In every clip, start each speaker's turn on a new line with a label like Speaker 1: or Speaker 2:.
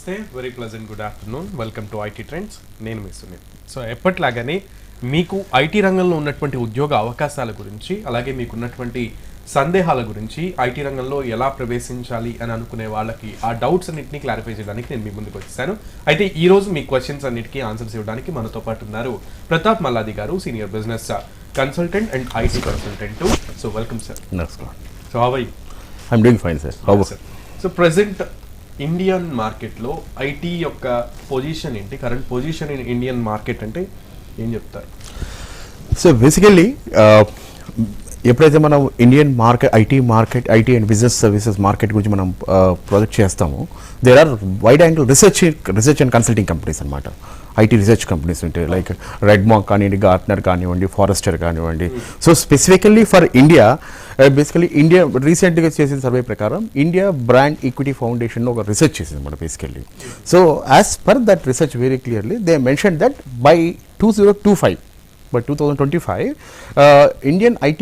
Speaker 1: నమస్తే, very pleasant good afternoon. Welcome to IT trends. నేను మీ Sunil. So ఎప్పట్లాగానే మీకు ఐటీ రంగంలో ఉన్నటువంటి ఉద్యోగ అవకాశాల గురించి, అలాగే మీకున్నటువంటి సందేహాల గురించి, ఐటీ రంగంలో ఎలా ప్రవేశించాలి అని అనుకునే వాళ్ళకి ఆ డౌట్స్ అన్నింటినీ క్లారిఫై చేయడానికి నేను మీ ముందుకు వచ్చేసాను. అయితే ఈ రోజు మీ క్వశ్చన్స్ అన్నిటికీ ఆన్సర్స్ ఇవ్వడానికి మనతో పాటు ఉన్నారు ప్రతాప్ మల్లాది గారు, senior business consultant and IT consultant. So welcome sir.
Speaker 2: నమస్కారం.
Speaker 1: So how are you?
Speaker 2: I'm doing fine sir. How are?
Speaker 1: So present Indian మార్కెట్లో ఐటీ యొక్క పొజిషన్ ఏంటి? Current position in Indian market అంటే ఏం చెప్తారు?
Speaker 2: సో బేసికల్లీ ఎప్పుడైతే మనం Indian market IT and business services market గురించి మనం ప్రాజెక్ట్ చేస్తామో, there are wide angle research and consulting companies అనమాట. ఐటీ రీసెర్చ్ కంపెనీస్ ఉంటాయి, లైక్ రెడ్మార్క్ కానివ్వండి, గార్ట్నర్ కానివ్వండి, ఫారెస్టర్ కానివ్వండి. So specifically for India, basically India రీసెంట్గా చేసిన సర్వే ప్రకారం ఇండియా బ్రాండ్ ఈక్విటీ ఫౌండేషన్ ఒక రీసెర్చ్ చేసింది అనమాట basically. So as per that research very clearly they mention that by 2025, Indian IT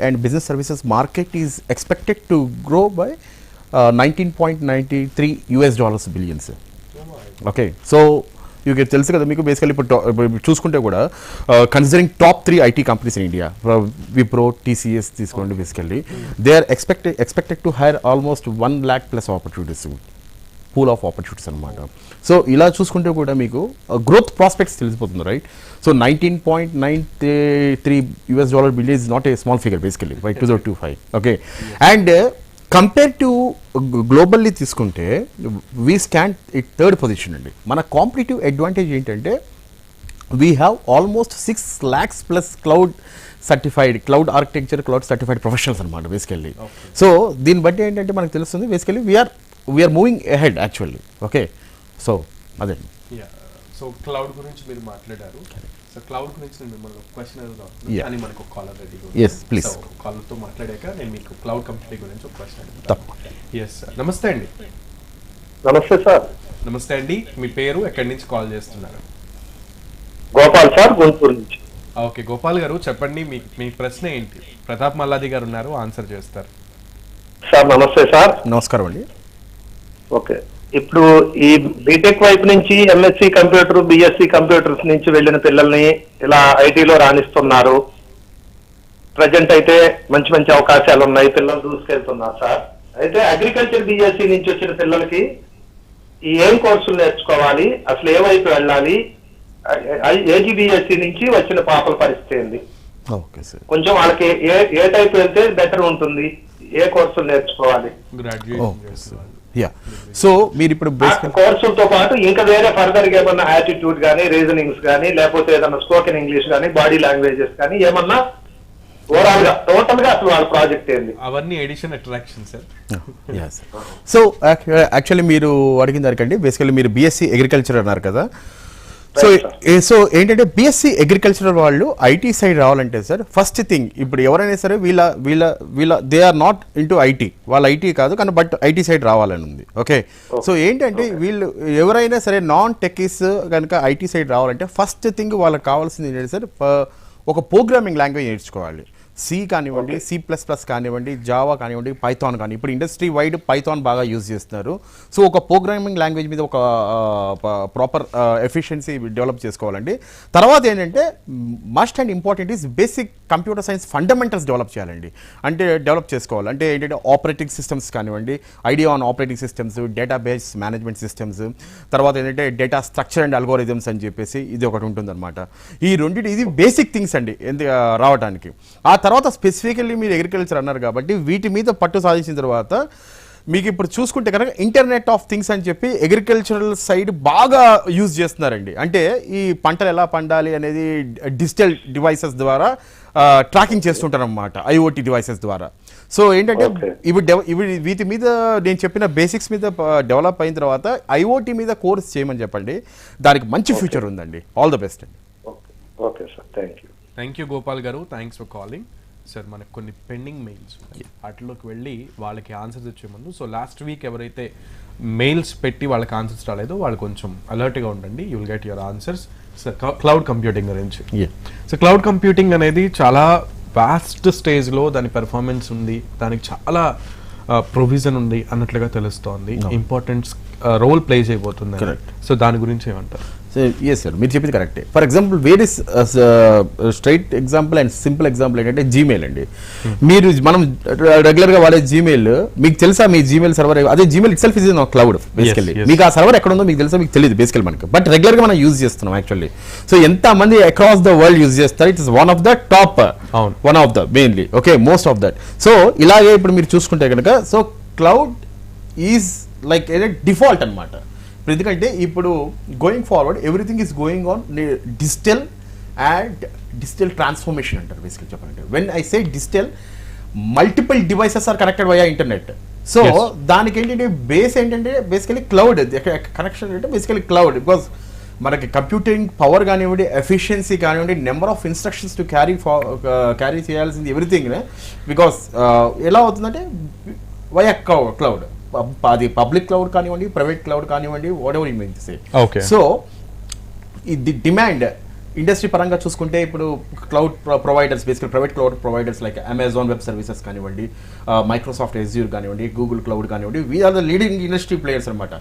Speaker 2: and business services market is expected to grow by $19.93 billion. Okay, so you తెలుసు కదా మీకు, basically ఇప్పుడు చూసుకుంటే కూడా considering top 3 IT companies in India, Wipro, TCS తీసుకోండి, basically they are expected to hire almost 1 lakh plus opportunities, pool of opportunities అనమాట. So ఇలా చూసుకుంటే కూడా మీకు గ్రోత్ ప్రాస్పెక్ట్స్ తెలిసిపోతుంది, right? So $19.93 billion is not a small figure basically by 2025. Okay, and compare to globally తీసుకుంటే we stand it third position అండి. మన competitive advantage ఏంటంటే we have almost 6 lakhs plus cloud architecture, cloud certified professionals అనమాట basically. సో దీన్ని బట్టి ఏంటంటే మనకు తెలుస్తుంది basically we are moving ahead actually. Okay, so అదే.
Speaker 1: సో క్లౌడ్ గురించి మీరు మాట్లాడారు. సో క్లౌడ్ గురించి నేను మిమ్మల్ని ఒక క్వశ్చన్ అడుగుతాను, కానీ మనకు ఒక caller ready.
Speaker 2: yes please.
Speaker 1: So కాలర్తో మాట్లాడాక నేను మీకు క్లౌడ్ కంప్యూటింగ్ గురించి ఒక క్వశ్చన్ అడుగుతాను. yes sir. నమస్తే అండి.
Speaker 3: నమస్తే సార్.
Speaker 1: నమస్తే అండి, మీ పేరు, ఎక్కడి నుంచి కాల్ చేస్తున్నారు?
Speaker 3: గోపాల్ సార్, గుంటూరు నుంచి.
Speaker 1: ఓకే గోపాల్ గారు, చెప్పండి మీ ప్రశ్న ఏంటి? ప్రతాప్ మల్లాది గారు ఉన్నారు, ఆన్సర్ చేస్తారు.
Speaker 3: సార్ నమస్తే సార్.
Speaker 2: నమస్కారం అండి.
Speaker 3: ఓకే, ఇప్పుడు ఈ బీటెక్ వైపు నుంచి ఎంఎస్సి కంప్యూటర్, బిఎస్సి కంప్యూటర్స్ నుంచి వెళ్ళిన పిల్లల్ని ఇలా ఐటీలో రాణిస్తున్నారు. ప్రజెంట్ అయితే మంచి మంచి అవకాశాలు ఉన్నాయి, పిల్లలు దూసుకెళ్తున్నారు సార్. అయితే అగ్రికల్చర్ బిఎస్సి నుంచి వచ్చిన పిల్లలకి ఏం కోర్సులు నేర్చుకోవాలి, అసలు ఏ వైపు వెళ్ళాలి? ఏజీబీఎస్సి నుంచి వచ్చిన పాపల పరిస్థితి ఏంది? కొంచెం వాళ్ళకి ఏ టైప్ వెళ్తే బెటర్ ఉంటుంది, ఏ కోర్సులు నేర్చుకోవాలి?
Speaker 2: సో మీరు ఇప్పుడు
Speaker 3: కోర్సులతో పాటు ఇంకా వేరే ఫర్దర్ గా ఏమన్నా యాటిట్యూడ్ కానీ, రీజనింగ్స్ కానీ, లేకపోతే ఏదన్నా స్పోకెన్ ఇంగ్లీష్ కానీ, బాడీ లాంగ్వేజెస్ కానీ ఏమన్నా ఓవరాల్ గా టోటల్ గా అసలు వాళ్ళ ప్రాజెక్ట్ ఏంది?
Speaker 1: అవన్నీ edition attraction sir.
Speaker 2: So actually మీరు అడిగిన దానికండి, బేసికల్లీ మీరు బీఎస్సీ అగ్రికల్చర్ అన్నారు కదా. సో ఏంటంటే బీఎస్సీ అగ్రికల్చర్ వాళ్ళు ఐటీ సైడ్ రావాలంటే సార్, ఫస్ట్ థింగ్ ఇప్పుడు ఎవరైనా సరే వీళ్ళ they are not into IT, వాళ్ళు ఐటీ కాదు కానీ బట్ ఐటీ సైడ్ రావాలని ఉంది. ఓకే, సో ఏంటంటే వీళ్ళు ఎవరైనా సరే నాన్ టెక్కీస్ కనుక ఐటీ సైడ్ రావాలంటే ఫస్ట్ థింగ్ వాళ్ళకి కావాల్సింది ఏంటంటే సార్, ఒక ప్రోగ్రామింగ్ లాంగ్వేజ్ నేర్చుకోవాలి. సి కానివ్వండి, C++ కానివ్వండి, జావా కానివ్వండి, పైథాన్ కానీ, ఇప్పుడు ఇండస్ట్రీ వైడ్ పైథాన్ బాగా యూజ్ చేస్తున్నారు. సో ఒక ప్రోగ్రామింగ్ లాంగ్వేజ్ మీద ఒక ప్రాపర్ ఎఫిషియన్సీ డెవలప్ చేసుకోవాలండి. తర్వాత ఏంటంటే must and important is basic computer science fundamentals develop చేయాలండి. అంటే డెవలప్ చేసుకోవాలి అంటే ఏంటంటే ఆపరేటింగ్ సిస్టమ్స్ కానివ్వండి, idea on operating systems, database management systems, తర్వాత ఏంటంటే డేటా స్ట్రక్చర్ అండ్ అల్గోరిథమ్స్ అని చెప్పేసి ఇది ఒకటి ఉంటుందన్నమాట. ఈ రెండింటి ఇది బేసిక్ థింగ్స్ అండి రావడానికి. ఆ తర్వాత స్పెసిఫికల్లీ మీరు అగ్రికల్చర్ అన్నారు కాబట్టి వీటి మీద పట్టు సాధించిన తర్వాత మీకు ఇప్పుడు చూసుకుంటే కనుక ఇంటర్నెట్ ఆఫ్ థింగ్స్ అని చెప్పి అగ్రికల్చరల్ సైడ్ బాగా యూజ్ చేస్తున్నారండి. అంటే ఈ పంటలు ఎలా పండాలి అనేది డిజిటల్ డివైసెస్ ద్వారా ట్రాకింగ్ చేస్తుంటారు అన్నమాట, ఐఓటీ డివైసెస్ ద్వారా. సో ఏంటంటే ఇవి వీటి మీద నేను చెప్పిన బేసిక్స్ మీద డెవలప్ అయిన తర్వాత ఐఓటీ మీద కోర్స్ చేయమని చెప్పండి, దానికి మంచి ఫ్యూచర్ ఉందండి. ఆల్ ద బెస్ట్ అండి.
Speaker 3: Okay sir, thank you
Speaker 1: Gopal గారు, థ్యాంక్స్ ఫర్ కాలింగ్. సార్ మనకు కొన్ని పెండింగ్ మెయిల్స్ వాటిలోకి వెళ్ళి వాళ్ళకి ఆన్సర్స్ ఇచ్చే ముందు, సో లాస్ట్ వీక్ ఎవరైతే మెయిల్స్ పెట్టి వాళ్ళకి ఆన్సర్స్ రాలేదో వాళ్ళు కొంచెం అలర్ట్గా ఉండండి, you will get your answers. So cloud computing గురించి, సో క్లౌడ్ కంప్యూటింగ్ అనేది చాలా వాస్ట్ స్టేజ్లో దాని పెర్ఫార్మెన్స్ ఉంది, దానికి చాలా ప్రొవిజన్ ఉంది అన్నట్లుగా తెలుస్తోంది, ఇంపార్టెంట్ రోల్ ప్లే చేయబోతుంది.
Speaker 2: Correct.
Speaker 1: సో దాని గురించి ఏమంటారు?
Speaker 2: ఎస్ సార్, మీరు చెప్పింది కరెక్టే. ఫర్ ఎగ్జాంపుల్ వేరే straight example and simple example ఏంటంటే జీమెయిల్ అండి. మీరు మనం రెగ్యులర్గా వాడే జీమెయిల్ మీకు తెలుసా? మీ జీమెయిల్ సర్వర్ అదే Gmail it self is in cloud basically.
Speaker 1: yes.
Speaker 2: మీకు ఆ సర్వర్ ఎక్కడ ఉందో మీకు తెలుసా? మీకు తెలియదు బేసికల్ మనకి, బట్ రెగ్యులర్గా మనం యూజ్ చేస్తున్నాం యాక్చువల్లీ. సో ఎంత మంది అక్రాస్ ద వరల్డ్ యూజ్ చేస్తారు? It is one of the top, one of the mainly, okay, most of that. So ఇలాగే ఇప్పుడు మీరు చూసుకుంటే కనుక so cloud is like a default అనమాట. ఎందుకంటే ఇప్పుడు going forward everything is going on digital and digital transformation అంటారు basically చెప్పాలంటే. When I say digital, multiple devices are connected via internet. So దానికి ఏంటంటే బేస్ ఏంటంటే బేసికలీ క్లౌడ్ కనెక్షన్ అంటే basically cloud. Because మనకి కంప్యూటింగ్ పవర్ కానివ్వండి, efficiency కానివ్వండి, number of instructions to carry చేయాల్సింది ఎవ్రీథింగ్. బికాస్ ఎలా అవుతుందంటే వయా క్లౌడ్, అది పబ్లిక్ క్లౌడ్ కానివ్వండి, ప్రైవేట్ క్లౌడ్ కానివ్వండి, whatever you mean to say. So ఇది డిమాండ్ ఇండస్ట్రీ పరంగా చూసుకుంటే ఇప్పుడు cloud providers basically private cloud providers like Amazon web Services కానివ్వండి, మైక్రోసాఫ్ట్ ఎజ్యూర్ కానివ్వండి, గూగుల్ క్లౌడ్ కానివ్వండి, we are the leading industry players అనమాట.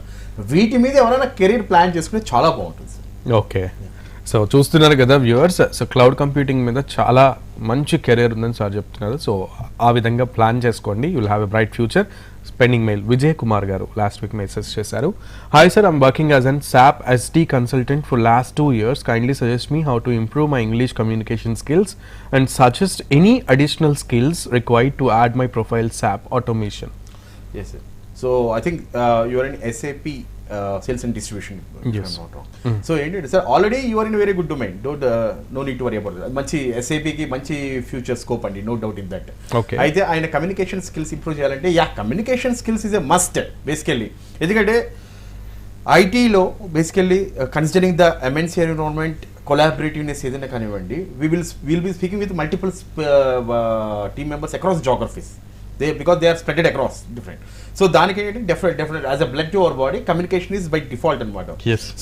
Speaker 2: వీటి మీద ఎవరైనా కెరీర్ ప్లాన్ చేసుకుంటే చాలా బాగుంటుంది.
Speaker 1: ఓకే, సో చూస్తున్నారు కదా వ్యూవర్స్, సో క్లౌడ్ కంప్యూటింగ్ మీద చాలా మంచి కెరీర్ ఉందని సార్ చెప్తున్నారు. సో ఆ విధంగా ప్లాన్ చేసుకోండి, you will have a bright future. Spending mail Vijay Kumar గారు లాస్ట్ వీక్ మెసేజ్ చేశారు. Hi sir, I'm working as an SAP SD consultant for last 2 years. Kindly suggest me how to improve my English communication skills and suggest any additional skills required to add my profile SAP automation.
Speaker 2: Yes sir. So I think you are in SAP sales and distribution, if
Speaker 1: Yes.
Speaker 2: I'm not wrong. So ఏంటంటే sir already you are in very good domain. Don't no need to worry about that. మంచి ఎస్ఏపీకి మంచి future scope అండి, no doubt in that.
Speaker 1: Okay.
Speaker 2: అయితే ఆయన communication skills improve చేయాలంటే communication skills is a must basically. ఎందుకంటే ఐటీలో basically considering the MNC environment, collaborativeness ఏదైనా కానివ్వండి, will be speaking with multiple team members across geographies. because they are spread across different. So దానికి ఏంటంటే definite as a blood to our body communication is by default అనమాట.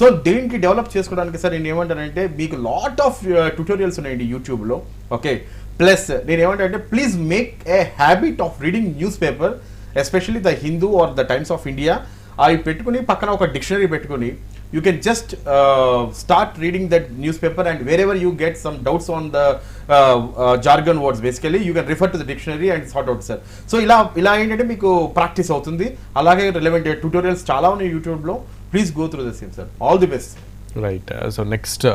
Speaker 2: So దీనికి develop చేసుకోవడానికి sir నేను ఏమంటానంటే మీకు లాట్ ఆఫ్ ట్యూటోరియల్స్ ఉన్నాయండి యూట్యూబ్లో. ఓకే, ప్లస్ నేను ఏమంటానంటే please make a habit of reading newspaper, especially the Hindu or the Times of India. అవి పెట్టుకుని పక్కన ఒక డిక్షనరీ పెట్టుకుని you can just start reading that newspaper, and wherever you get some doubts on the jargon words basically you can refer to the dictionary and sort out sir. So ఇలా ఏంటంటే మీకు practice అవుతుంది. అలాగే relevant tutorials చాలా ఉన్నాయి యూట్యూబ్లో. Please go through the same sir. All the best.
Speaker 1: Right. So next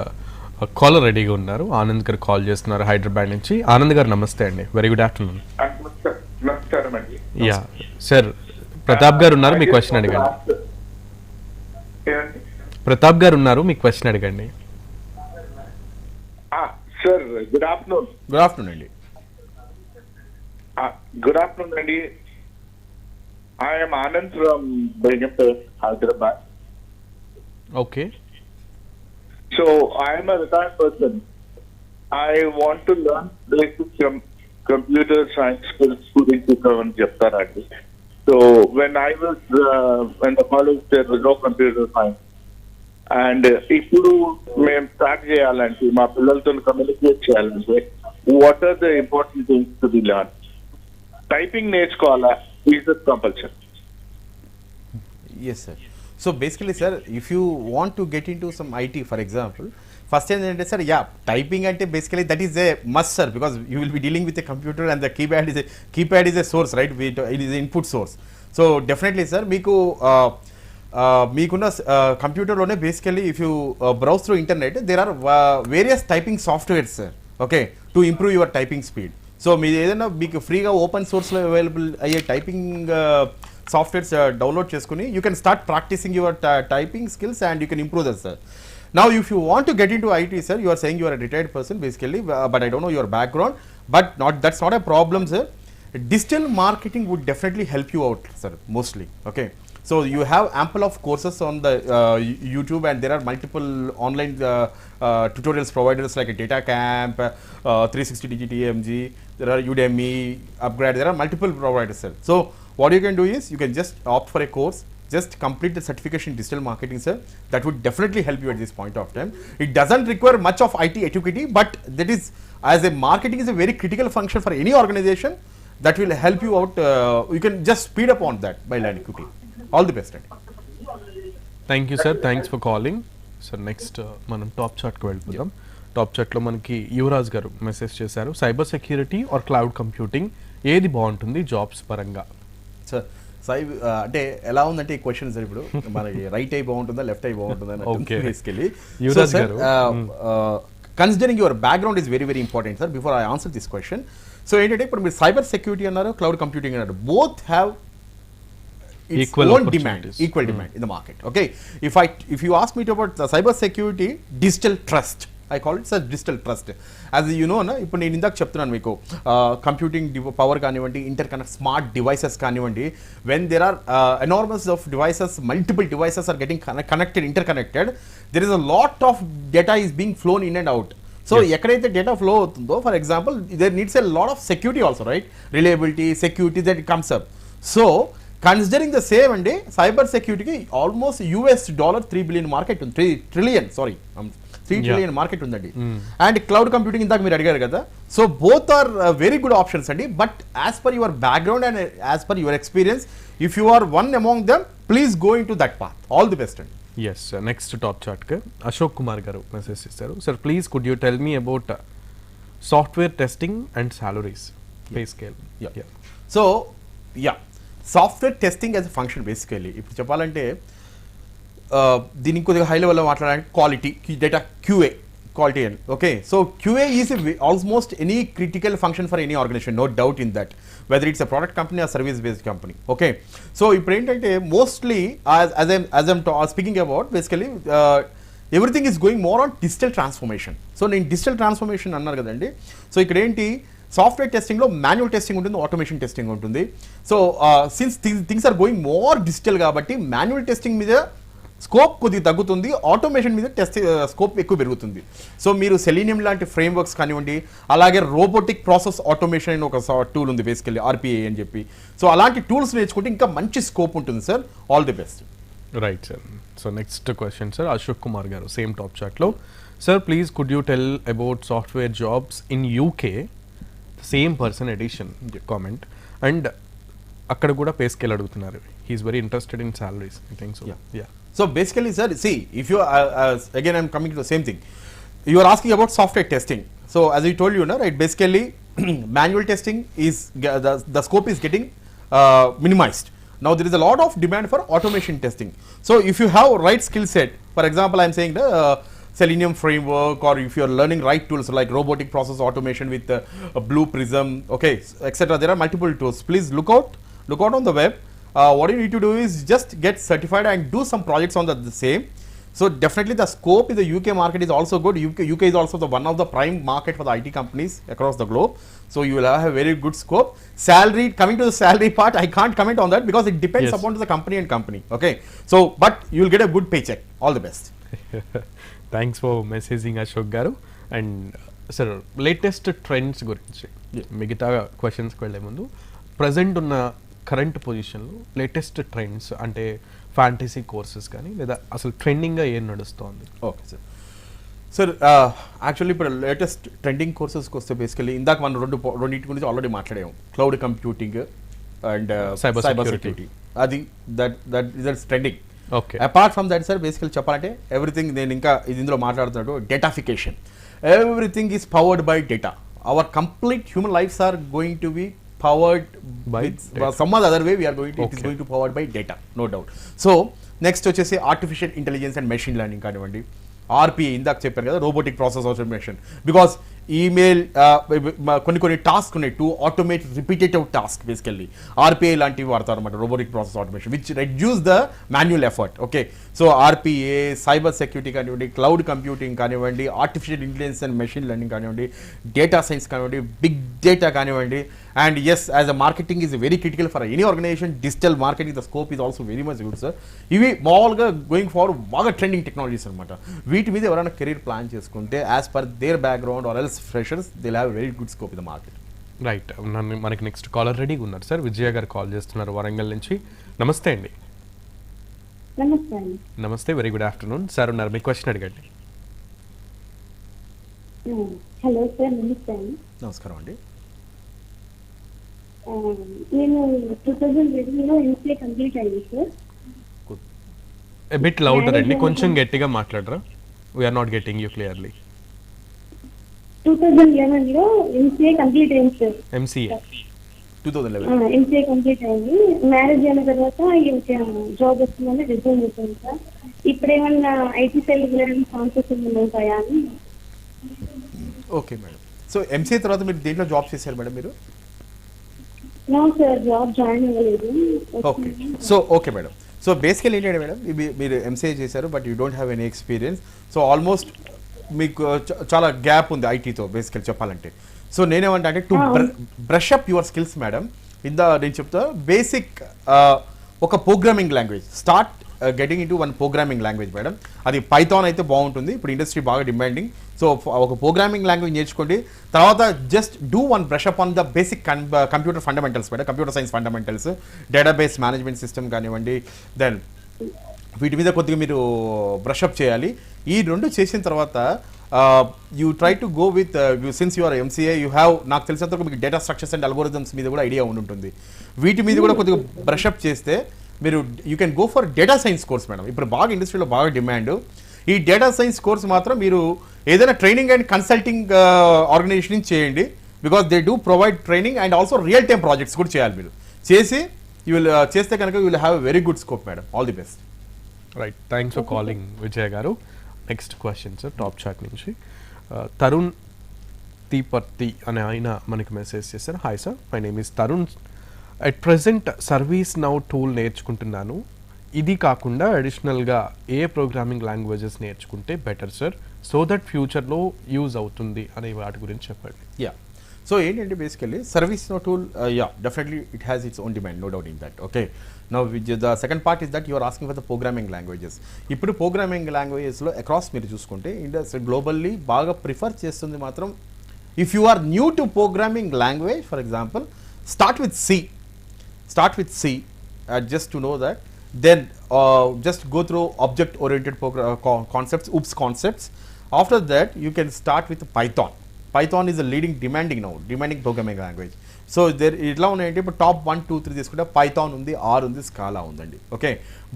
Speaker 1: caller రెడీగా ఉన్నారు. ఆనంద్ గారు కాల్ చేస్తున్నారు హైదరాబాద్ నుంచి. ఆనంద్ గారు నమస్తే అండి, వెరీ గుడ్ ఆఫ్టర్నూన్.
Speaker 3: నమస్కారం అండి.
Speaker 1: యా సార్, ప్రతాప్ గారు ఉన్నారు, మీ క్వశ్చన్ అడగండి. ప్రతాప్ గారు ఉన్నారు, మీ క్వశ్చన్ అడగండి.
Speaker 3: Sir good afternoon.
Speaker 2: Good afternoon అండి.
Speaker 3: గుడ్ ఆఫ్టర్నూన్ అండి. I'm Anand from Hyderabad.
Speaker 1: Okay.
Speaker 3: So I'm a retired person. I want to learn basic computer science skills గురించి కొంచెం చెప్తారండి. So when I was in the college there was no computer science. And ఇప్పుడు మేము start చేయాలంటే మా పిల్లలతో communicate చేయాలంటే what are the important things to be learn? Typing నేర్చుకోవాలా? Is it compulsory?
Speaker 2: Yes sir. So basically sir if you want to get in to some IT for example, first ఏంటంటే sir typing అంటే basically that is a must sir, because you will be dealing with a computer and the keypad is a source right, it is input source. So definitely sir మీకున్న కంప్యూటర్లోనే basically if you browse through internet there are various typing softwares sir, okay, to improve your typing speed. So మీరు ఏదైనా మీకు ఫ్రీగా open సోర్స్లో available అయ్యే typing softwares download చేసుకుని you can start practising your typing skills and you can improve that sir. Now if you want to get into IT sir, you are saying you are a retired person basically, but I don't know your background, but that's not a problem sir. Digital marketing would definitely help you out sir, mostly. Okay, so you have ample of courses on the YouTube, and there are multiple online tutorials providers like a Data Camp, 360 Digit EMG, there are Udemy, Upgrade, there are multiple providers sir. So what you can do is you can just opt for a course, just complete the certification in digital marketing sir. That would definitely help you at this point of time. It doesn't require much of IT etiquette, but that is, as a marketing is a very critical function for any organization. that will help you out. You can just speed up on that by learning quickly. All the best.
Speaker 1: Thank you sir, thanks for calling. Sir next మనం top చాట్కి వెళ్ళిపోదాం. Top చాట్లో మనకి Yuvraj garu message చేశారు, cyber security or cloud computing ఏది బాగుంటుంది jobs పరంగా?
Speaker 2: Sir అంటే ఎలా ఉందంటే ఈ క్వశ్చన్ సార్, ఇప్పుడు మనకి రైట్ ఐ బాగుంటుందా లెఫ్ట్ ఐ బాగుంటుందా బేసికలీ.
Speaker 1: యువరాజ్ గారు,
Speaker 2: considering your background is very very important sir before I answer this question. So ఏంటంటే ఇప్పుడు మీరు సైబర్ సెక్యూరిటీ అన్నారు, క్లౌడ్ కంప్యూటింగ్ అన్నారు, both have
Speaker 1: equal
Speaker 2: own demand, equal demand in the market. Okay, if you ask me about the cyber security, digital trust, I call it as digital trust. As you know, ఇప్పుడు నేను ఇందాక చెప్తున్నాను మీకు, computing power కానివ్వండి, interconnect smart devices కానివ్వండి, when there are enormous of devices, multiple devices are getting connected, interconnected, there is a lot of data is being flown in and out. So ఎక్కడైతే data flow అవుతుందో, for example there needs a lot of security also, right? Reliability, security that comes up. So considering the same అండి, cyber సెక్యూరిటీకి almost $3 billion market ఉంది, 3 trillion market ఉందండి. And cloud computing ఇందాక మీరు అడిగారు కదా, so both are very good options అండి. But as per your background and as per your experience, if you are one among them, please go into that path. All the best అండి.
Speaker 1: Yes, next top చాట్కి అశోక్ కుమార్ గారు message చేశారు, sir please could you tell me about software testing and salaries pay scale?
Speaker 2: So software testing as a function basically ఇప్పుడు చెప్పాలంటే, దీనికి కొద్దిగా high లెవెల్లో మాట్లాడాలంటే quality, data QA, quality and okay. So QA is almost any critical function for any organisation, no doubt in that, whether it's a product company or service based company. Okay, so ఇప్పుడు ఏంటంటే mostly as I'm speaking about basically everything is going more on digital transformation. So నేను digital transformation అన్నారు కదండి, సో ఇక్కడ ఏంటి, software టెస్టింగ్లో manual testing ఉంటుంది, ఆటోమేషన్ టెస్టింగ్ ఉంటుంది. So since things are going more digital కాబట్టి మాన్యువల్ టెస్టింగ్ మీద స్కోప్ కొద్దిగా తగ్గుతుంది, ఆటోమేషన్ మీద స్కోప్ ఎక్కువ పెరుగుతుంది. సో మీరు సెలీనియం లాంటి ఫ్రేమ్వర్క్స్ కానివ్వండి, అలాగే రోబోటిక్ ప్రాసెస్ ఆటోమేషన్ అని ఒక టూల్ ఉంది బేసికల్లీ, ఆర్పిఏ అని చెప్పి. సో అలాంటి టూల్స్ నేర్చుకుంటే ఇంకా మంచి స్కోప్ ఉంటుంది sir. All the best.
Speaker 1: Right sir. So next question sir, Ashok Kumar garu same top చాట్లో, sir please could you tell about software jobs in UK? Same person edition comment, and అక్కడ కూడా పే స్కేల్ అడుగుతున్నారు. He is very interested in salaries, I think so.
Speaker 2: So basically sir, see, if you again I'm coming to the same thing, you are asking about software testing. So as I told you, right, basically manual testing is the scope is getting minimized. Now there is a lot of demand for automation testing. So if you have right skill set, for example I'm saying the Selenium framework, or if you are learning right tools like robotic process automation with Blue Prism, okay, etc. There are multiple tools. Please look out on the web. What you need to do is just get certified and do some projects on the same. So definitely the scope in the UK market is also good. UK is also one of the prime market for the IT companies across the globe. So you will have a very good scope. Salary, coming to the salary part, I can't comment on that because it depends upon the company and company. Okay. So but you will get a good paycheck. All the best.
Speaker 1: Thanks for messaging Ashok గారు. And sir latest trends గురించి మిగతా క్వశ్చన్స్కి వెళ్ళే ముందు, present ఉన్న current పొజిషన్లో latest trends అంటే fantasy courses కానీ, లేదా అసలు ట్రెండింగ్గా ఏం నడుస్తోంది?
Speaker 2: Okay sir. సార్ యాక్చువల్లీ ఇప్పుడు లేటెస్ట్ ట్రెండింగ్ కోర్సెస్కి వస్తే బేసికలీ ఇందాక మనం రెండింటి గురించి ఆల్రెడీ మాట్లాడాము, cloud computing and cyber security. అది that's trending.
Speaker 1: Okay,
Speaker 2: apart from that sir basically చెప్పాలంటే ఎవ్రీథింగ్, నేను ఇంకా ఇందులో మాట్లాడుతున్నాడు datafication. Everything is powered by data. Our complete human lifes are going to be powered by some other way. We are going to, it is going to powered by data, no doubt. So next వచ్చేసి artificial intelligence and machine learning కానివ్వండి, RPA ఇందాక చెప్పారు కదా, robotic process automation. Because email కొన్ని task ఉన్నాయి to automate repetitive task, basically RPI లాంటివి వాడతారు అనమాట, robotic process automation, which reduce the manual effort. Okay, so RPA, cyber security కానివ్వండి, క్లౌడ్ కంప్యూటింగ్ కానివ్వండి, artificial intelligence and machine learning కానివ్వండి, data science కానివ్వండి, big data కానివ్వండి. And yes, as a marketing is very critical for any organisation. Digital marketing the scope is also very much good sir. ఇవి మామూలుగా going forward బాగా trending technologies అనమాట. వీటి మీద ఎవరైనా కెరీర్ ప్లాన్ చేసుకుంటే as per their background or else freshers, they have very good scope in the market.
Speaker 1: Right, మనకి next caller రెడీగా ఉన్నారు సార్. విజయ గారు కాల్ చేస్తున్నారు వరంగల్ నుంచి. నమస్తే అండి. నమస్తే, వెరీ గుడ్ ఆఫ్టర్నూన్ సార్. ఉన్నారు, మీ క్వశ్చన్ అడగండి.
Speaker 4: హలో సార్, నమస్తే.
Speaker 2: నమస్కారం అండి.
Speaker 4: నేను 2011లో ఎంసీఏ కంప్లీట్ అయింది సార్.
Speaker 1: ఎ బిట్ లౌడర్ అండి, కొంచెం గట్టిగా మాట్లాడరా, we're not getting you clearly.
Speaker 4: 2011లో ఎంసీఏ కంప్లీట్ అయింది సార్.
Speaker 1: ఎంసీఏ
Speaker 2: 2011.
Speaker 4: ఎంసీఏ కంప్లీట్ అయింది. మ్యారేజ్ అయిన తర్వాత జాబ్ వస్తుందని రిజైన్ చేశాను సార్. ఇప్పుడేమన్నా ఐటీ సైడ్ వెళ్ళడానికి ఛాన్సెస్ ఉంటాయా అని.
Speaker 2: Okay madam. సో ఎంసీఏ తర్వాత మీరు దేంట్లో జాబ్ చేశారు మేడం మీరు?
Speaker 4: నో సార్, జాబ్ జాయిన్ అవ్వలేదు.
Speaker 2: Okay. So okay madam. So బేసికల్ ఏంటంటే మేడం, మీరు ఎంసీఏ చేశారు but you don't have any experience. So almost మీకు చాలా గ్యాప్ ఉంది ఐటీతో బేసికల్ చెప్పాలంటే. సో నేనేమంటా అంటే to brush up your skills madam, నేను చెప్తా బేసిక్ ఒక programming language start getting in to one programming language madam. అది పైథాన్ అయితే బాగుంటుంది, ఇప్పుడు ఇండస్ట్రీ బాగా డిమాండింగ్. సో ఒక ప్రోగ్రామింగ్ లాంగ్వేజ్ నేర్చుకోండి. తర్వాత just do one brush up on the basic computer fundamentals madam, computer science fundamentals, database management system కానివ్వండి. Then వీటి మీద కొద్దిగా మీరు బ్రష్ అప్ చేయాలి. ఈ రెండు చేసిన తర్వాత you try to go with since your MCA you have, నాకు తెలిసినంత మీకు డేటా స్ట్రక్చర్స్ అండ్ అల్గోరిథమ్స్ మీద కూడా ఐడియా ఉంటుంది. వీటి మీద కూడా కొద్దిగా బ్రష్ అప్ చేస్తే మీరు you can go for data science course madam. ఇప్పుడు బాగా ఇండస్ట్రీలో బాగా డిమాండ్. ఈ డేటా సైన్స్ కోర్స్ మాత్రం మీరు ఏదైనా ట్రైనింగ్ అండ్ కన్సల్టింగ్ ఆర్గనైజేషన్ చేయండి, because they do provide training and also real time projects కూడా చేయాలి. మీరు చేసి యూ విల్ చేస్తే కనుక you will have very good scope madam. All the best.
Speaker 1: Right, thanks for calling Vijay గారు. Next question sir, top chat నుంచి తరుణ్ తీపర్తి అనే ఆయన మనకి మెసేజ్ చేశారు. Hi sir, my name is Tarun. At present ServiceNow tool నేర్చుకుంటున్నాను. ఇది కాకుండా అడిషనల్గా ఏ ప్రోగ్రామింగ్ లాంగ్వేజెస్ నేర్చుకుంటే బెటర్ సార్, సో దట్ ఫ్యూచర్లో యూజ్ అవుతుంది అనే వాటి గురించి చెప్పండి.
Speaker 2: యా, సో ఏంటంటే basically ServiceNow tool, yeah definitely it has its own demand, no doubt in that. Okay, now the second part is that you are asking for the programming languages. ఇప్పుడు programming లాంగ్వేజెస్లో across మీరు చూసుకుంటే industry globally బాగా prefer చేస్తుంది మాత్రం, if you are new to programming language, for example start with C, just to know that. Then just go through object oriented concepts, OOPS concepts. After that you can start with Python is a leading demanding programming language. So ఇట్లా ఉన్నాయంటే ఇప్పుడు top 1, 2, 3 తీసుకుంటే Python ఉంది, are ఉంది, Scala ఉందండి. Okay,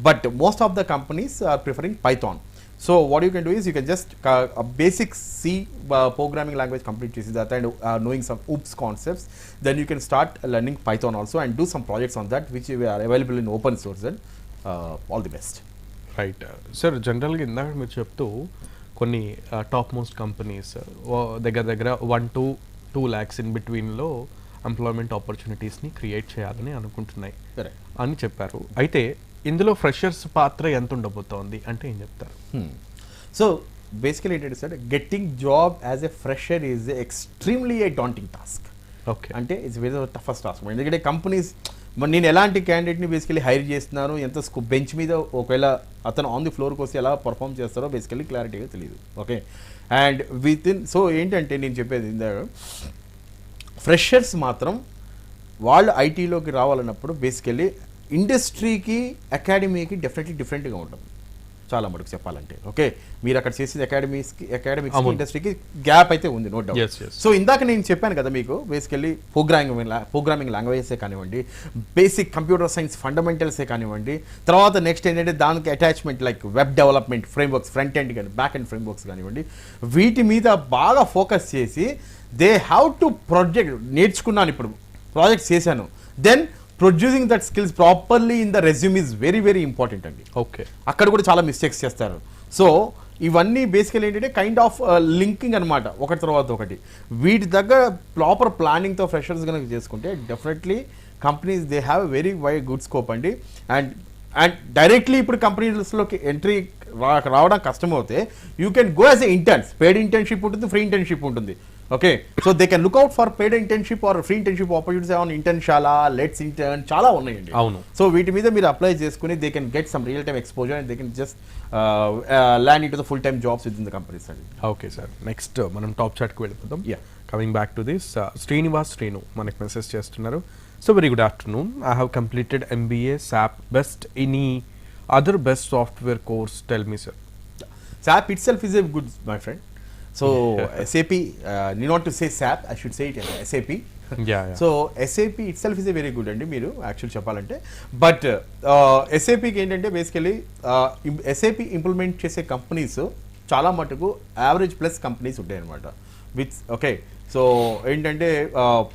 Speaker 2: but most of the companies are preferring Python. So what you can do is you can just basic C programming language complete చేసి that and knowing some OOPS concepts, then you can start learning Python also and do some projects on that which are available in open source. And all the best.
Speaker 1: Right sir, జనరల్గా ఇందాక మీరు చెప్తూ కొన్ని top most companies దగ్గర 1 to 2 lakhs in బిట్వీన్లో employment ఆపర్చునిటీస్ని create చేయాలని అనుకుంటున్నాయి అని చెప్పారు. అయితే ఇందులో ఫ్రెషర్స్ పాత్ర ఎంత ఉండబోతోంది అంటే ఏం చెప్తారు?
Speaker 2: సో బేసికలీ ఏంటంటే sir, getting job as a fresher is extremely A daunting task.
Speaker 1: Okay,
Speaker 2: అంటే ఇట్స్ వెరీ టఫెస్ట్ టాస్క్. ఎందుకంటే కంపెనీస్ నేను ఎలాంటి క్యాండిడేట్ని బేసికలీ హైర్ చేస్తున్నాను, ఎంత బెంచ్ మీద ఒకవేళ అతను ఆన్ ది ఫ్లోర్కి వస్తే ఎలా పర్ఫామ్ చేస్తారో బేసికలీ క్లారిటీగా తెలియదు. Okay, and with in, so ఏంటంటే నేను చెప్పేది ఇందాక ఫ్రెషర్స్ మాత్రం వాళ్ళు ఐటీలోకి రావాలన్నప్పుడు బేసికలీ ఇండస్ట్రీకి అకాడమీకి డెఫినెట్లీ డిఫరెంట్గా ఉంటుంది చాలా మటుకు చెప్పాలంటే. ఓకే, మీరు అక్కడ చేసేది అకాడమిక్స్ ఇండస్ట్రీకి గ్యాప్ అయితే ఉంది, నో డౌట్. సో ఇందాక నేను చెప్పాను కదా మీకు, బేసికల్లీ ప్రోగ్రామింగ్ లాంగ్వేజెసే కానివ్వండి, బేసిక్ కంప్యూటర్ సైన్స్ ఫండమెంటల్సే కానివ్వండి, తర్వాత నెక్స్ట్ ఏంటంటే దానికి attachment like web development frameworks, front end కానీ బ్యాక్ ఎండ్ ఫ్రేమ్వర్క్స్ కానివ్వండి, వీటి మీద బాగా ఫోకస్ చేసి దే హ్యావ్ టు ప్రాజెక్ట్ నేర్చుకున్నాను, ఇప్పుడు ప్రాజెక్ట్ చేశాను, then producing that skills properly in the resume is very very important అండి.
Speaker 1: ఓకే,
Speaker 2: అక్కడ కూడా చాలా మిస్టేక్స్ చేస్తారు. సో ఇవన్నీ బేసికల్ ఏంటంటే కైండ్ ఆఫ్ లింకింగ్ అనమాట, ఒకటి తర్వాత ఒకటి. వీటి దగ్గర ప్రాపర్ ప్లానింగ్తో ఫ్రెషర్స్ కనుక చేసుకుంటే definitely companies they have very good scope అండి. అండ్ డైరెక్ట్లీ ఇప్పుడు కంపెనీస్లోకి ఎంట్రీ రావడం కష్టమవుతే you can go as a interns, paid internship ఉంటుంది, ఫ్రీ ఇంటర్న్షిప్ ఉంటుంది. Okay, so they can look out for paid internship or free internship opportunities on Internshala, let's intern, చాలా ఉన్నాయండి.
Speaker 1: అవును.
Speaker 2: సో వీటి మీద మీరు అప్లై చేసుకుని they can get some real time exposure and they can just land in to the full time jobs with in the companies అండి.
Speaker 1: Okay sir, next మనం top చాట్కి వెళ్ళిపోతాం.
Speaker 2: Yeah.
Speaker 1: Coming back to this, Srinu మనకి message చేస్తున్నారు. So very good afternoon, I have completed MBA SAP, best any other best software course, tell me sir.
Speaker 2: SAP itself is a good, my friend. So SAP, need not to say SAP, I should say it as SAP.
Speaker 1: Yeah, yeah.
Speaker 2: So SAP it self is a very good అండి మీరు actual చెప్పాలంటే. But ఎస్ఏపికి ఏంటంటే basically SAP implement చేసే companies చాలా మటుకు average plus companies ఉంటాయి అనమాట. With okay, so ఏంటంటే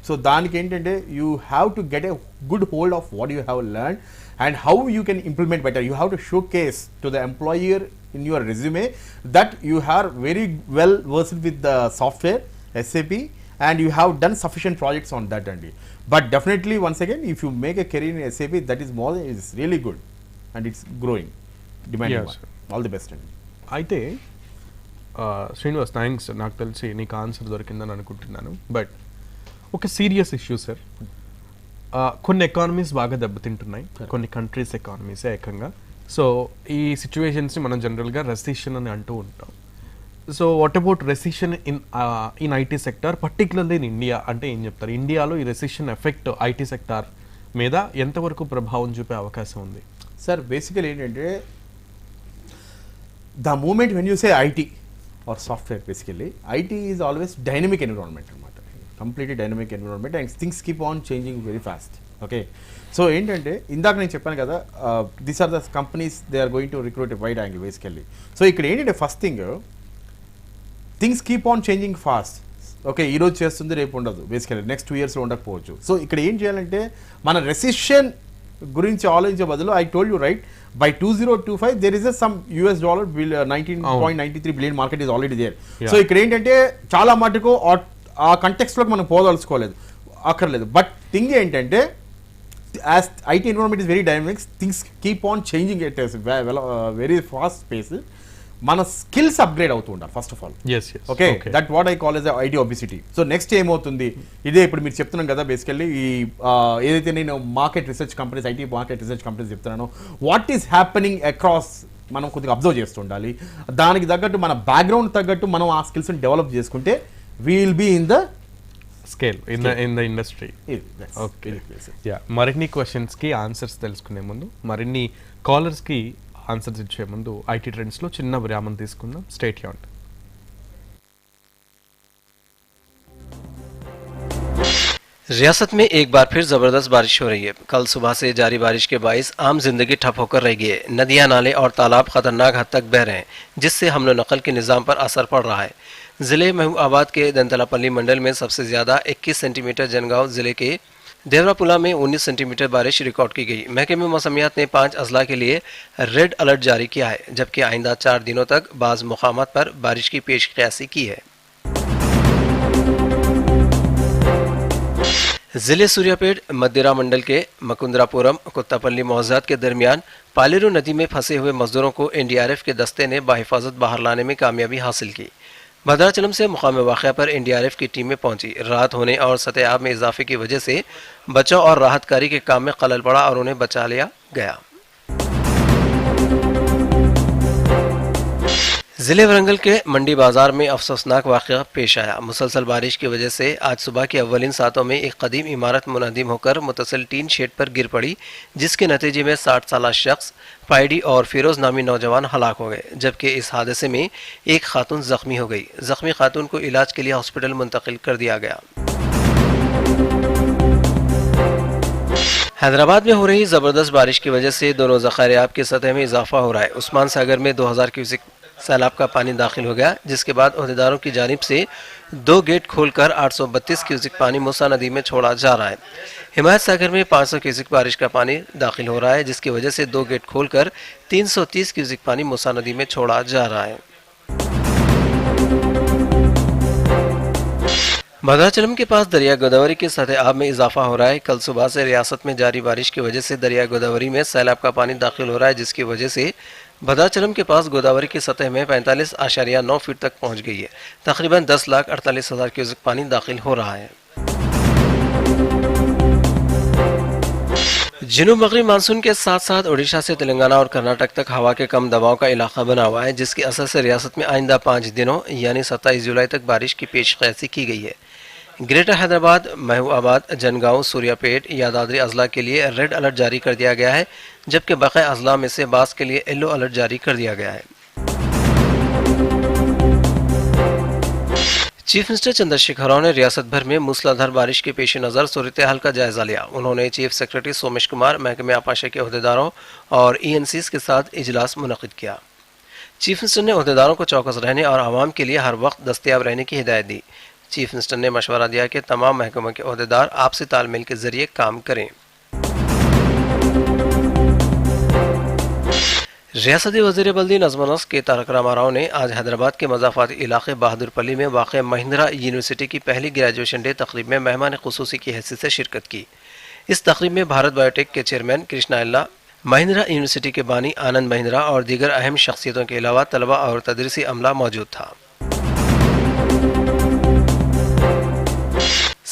Speaker 2: సో దానికి ఏంటంటే you have to get a good hold of what you have learn and how you can implement better. You have to showcase to the employer in your resume that you are very well versed with the software SAP and you have done sufficient projects on that only. But definitely once again, if you make a career in SAP, that is more is really good and it's growing, demanding
Speaker 1: Yes.
Speaker 2: one. All the best అండి.
Speaker 1: అయితే Srinivas, thanks. నాకు తెలిసి నీకు answer దొరికిందని అనుకుంటున్నాను. But ఒక serious issue sir, కొన్ని economies బాగా దెబ్బతింటున్నాయి, కొన్ని కంట్రీస్ ఎకానమీసే ఏకంగా. సో ఈ సిచ్యువేషన్స్ని మనం జనరల్గా రెసిషన్ అని అంటూ ఉంటాం. So what about recession in IT sector, particularly in India అంటే ఏం చెప్తారు? ఇండియాలో ఈ రెసిషన్ ఎఫెక్ట్ ఐటీ సెక్టార్ మీద ఎంతవరకు ప్రభావం చూపే అవకాశం ఉంది?
Speaker 2: సార్ బేసికల్ ఏంటంటే the moment when you say IT or software, basically IT is always dynamic environment అనమాట. Completely dynamic environment and things keep on changing very fast. Okay, so ఏంటంటే ఇందాక నేను చెప్పాను కదా, these are the companies they are going to recruit a wide angle basically. So ఇక్కడ ఏంటంటే first things keep on changing fast. Okay, ఈరోజు చేస్తుంది రేపు ఉండదు, బేసికల్లీ నెక్స్ట్ 2 yearsలో ఉండకపోవచ్చు. సో ఇక్కడ ఏం చేయాలంటే మన రెసిషన్ గురించి ఆలోచించే బదులు I told you right, by 2025 there is a some US dollar bill 19.93 billion market is already there. So ఇక్కడ ఏంటంటే చాలా మటుకు ఆ కంటెక్స్ట్లోకి మనం పోదలుచుకోలేదు, అక్కర్లేదు. బట్ థింగ్ ఏంటంటే as IT environment is very dynamics, things keep on changing at very fast space. మన స్కిల్స్ అప్గ్రేడ్ అవుతూ ఉండాలి first of all. Okay, that what I call as IT obesity. So next ఏమవుతుంది, ఇదే ఇప్పుడు మీరు చెప్తున్నాం కదా బేసికల్లీ ఈ ఏదైతే నేను market research companies, IT market research companies చెప్తున్నానో, వాట్ ఈస్ హ్యాపెనింగ్ అక్రాస్ మనం కొద్దిగా అబ్జర్వ్ చేస్తుండాలి. దానికి తగ్గట్టు మన బ్యాక్గ్రౌండ్ తగ్గట్టు మనం ఆ స్కిల్స్ని డెవలప్ చేసుకుంటే we will be in the
Speaker 1: scale in the industry.
Speaker 2: Okay.
Speaker 1: Yeah, మరిన్ని క్వశ్చన్స్కి ఆన్సర్స్ తెలుసుకునే ముందు, మరిన్ని కాలర్స్కి ఆన్సర్స్ ఇచ్చే ముందు ఐటీ ట్రెండ్స్లో చిన్న విరామం తీసుకుందాం. Stay tuned.
Speaker 5: रियासत में एक बार फिर जबरदस्त बारिश हो रही है। कल सुबह से जारी बारिश के बाइस आम जिंदगी ठप होकर रह गई है। नदियां, नाले और तालाब खतरनाक हद तक बह रहे हैं, जिससे हमलो नकल के निज़ाम पर असर पड़ रहा है। जिले महबूबाबाद के दंतलापल्ली मंडल में सबसे ज़्यादा 21 सेंटीमीटर, जनगांव जिले के देवरापुला में 19 सेंटीमीटर बारिश रिकॉर्ड की गई। महकमे मौसमियात ने 5 अजला के लिए रेड अलर्ट जारी किया है, जबकि आइंदा 4 दिनों तक बाज़ मुकामात पर बारिश की पेशकयासी की है। जिले सूर्यापेट मदिरा मंडल के मकुंदरापुरम कुत्तापल्ली मोहजात के दरमियान पालेरू नदी में फंसे हुए मजदूरों को एनडीआरएफ के दस्ते ने बाहिफाजत बाहर लाने में कामयाबी हासिल की। भद्राचलम से मुकाम वाक़या पर एनडीआरएफ की टीमें पहुंची। रात होने और सतह आब में इजाफे की वजह से बचाव और राहत कार्य के काम में खलल पड़ा और उन्हें बचा लिया गया। जिले वरंगल के मंडी बाजार में अफसोसनाक वाक़या पेश आया। मुसलसल बारिश की वजह से आज सुबह के अव्वलीन सातों में एक कदीम इमारत मुनहदिम होकर मुतसिल टीन शेड पर गिर पड़ी, जिसके नतीजे में 60 साला शख्स पायडी और फिरोज नामी नौजवान हलाक हो गए, जबकि इस हादसे में एक खातून जख्मी हो गई। जख्मी खातून को इलाज के लिए हॉस्पिटल मुंतकिल कर दिया गया। हैदराबाद में हो रही जबरदस्त बारिश की वजह से दोनों ज़खायर-ए-आब की सतह में इजाफा हो रहा है। उस्मान सागर में 2000 क्यूसेक सैलाब का पानी दाखिल हो गया, जिसके बाद ओहदेदारों की जानिब से 2 गेट खोलकर 832 क्यूसेक पानी मूसा नदी में छोड़ा जा रहा है। हिमायत सागर में 500 क्यूसेक बारिश का पानी दाखिल हो रहा है, जिसकी वजह से 2 गेट खोलकर 330 क्यूसेक पानी मूसा नदी में छोड़ा जा रहा है। भद्राचलम के पास दरिया गोदावरी की सतह आब में इजाफा हो रहा है। कल सुबह से रियासत में जारी बारिश की वजह से दरिया गोदावरी में सैलाब का पानी दाखिल हो रहा है, जिसकी वजह से भद्राचलम के पास गोदावरी की सतह में 45.9 फीट तक पहुंच गई है। तकरीबन 10,48,000 क्यूसेक पानी दाखिल हो रहा है। जनूब मगरबी मानसून के साथ साथ ओडिशा से तेलंगाना और कर्नाटक तक हवा के कम दबाव का इलाका बना हुआ है, जिसके असर से रियासत में आइंदा 5 दिनों यानी 27 जुलाई तक बारिश की पेशकयासी की गई है। ग्रेटर हैदराबाद, महबूबाबाद, जनगांव, सूर्यापेट, यादाद्री अजला के लिए रेड अलर्ट जारी कर दिया गया है, जबकि बाकी अजला में से बास के लिए येलो अलर्ट जारी कर दिया गया है। चीफ मिनिस्टर चंद्रशेखर राव ने रियासत भर में मूसलाधार बारिश के पेश नज़र सूरत हाल का जायजा लिया। उन्होंने चीफ सेक्रेटरी सोमेश कुमार, महकमे आपाशा के अहदेदारों और ENCs के साथ इजलास मुनक़िद किया। चीफ मिनिस्टर ने अहदेदारों को चौकस रहने और आवाम के लिए हर वक्त दस्तयाब रहने की हिदायत दी। चीफ मिनिस्टर ने मशवरा दिया कि तमाम महकमों के अहदेदार आपसी तालमेल के जरिए काम करें। रियासती वज़ीर बल्दी नज़्म-ओ-नस्क के तारक रामाराव ने आज हैदराबाद के मज़ाफ़ाती इलाके बहादुरपल्ली में वाक़ महिंद्रा यूनिवर्सिटी की पहली ग्रेजुएशन डे तक़रीब में मेहमान ख़ुसूसी की हैसियत से शिरकत की। इस तक़रीब में भारत बायोटेक के चेयरमैन कृष्णा अल्ला, महिंद्रा यूनिवर्सिटी के बानी आनंद महिंद्रा और दीगर अहम शख्सियतों के अलावा तलबा और तदरीसी अमला मौजूद था।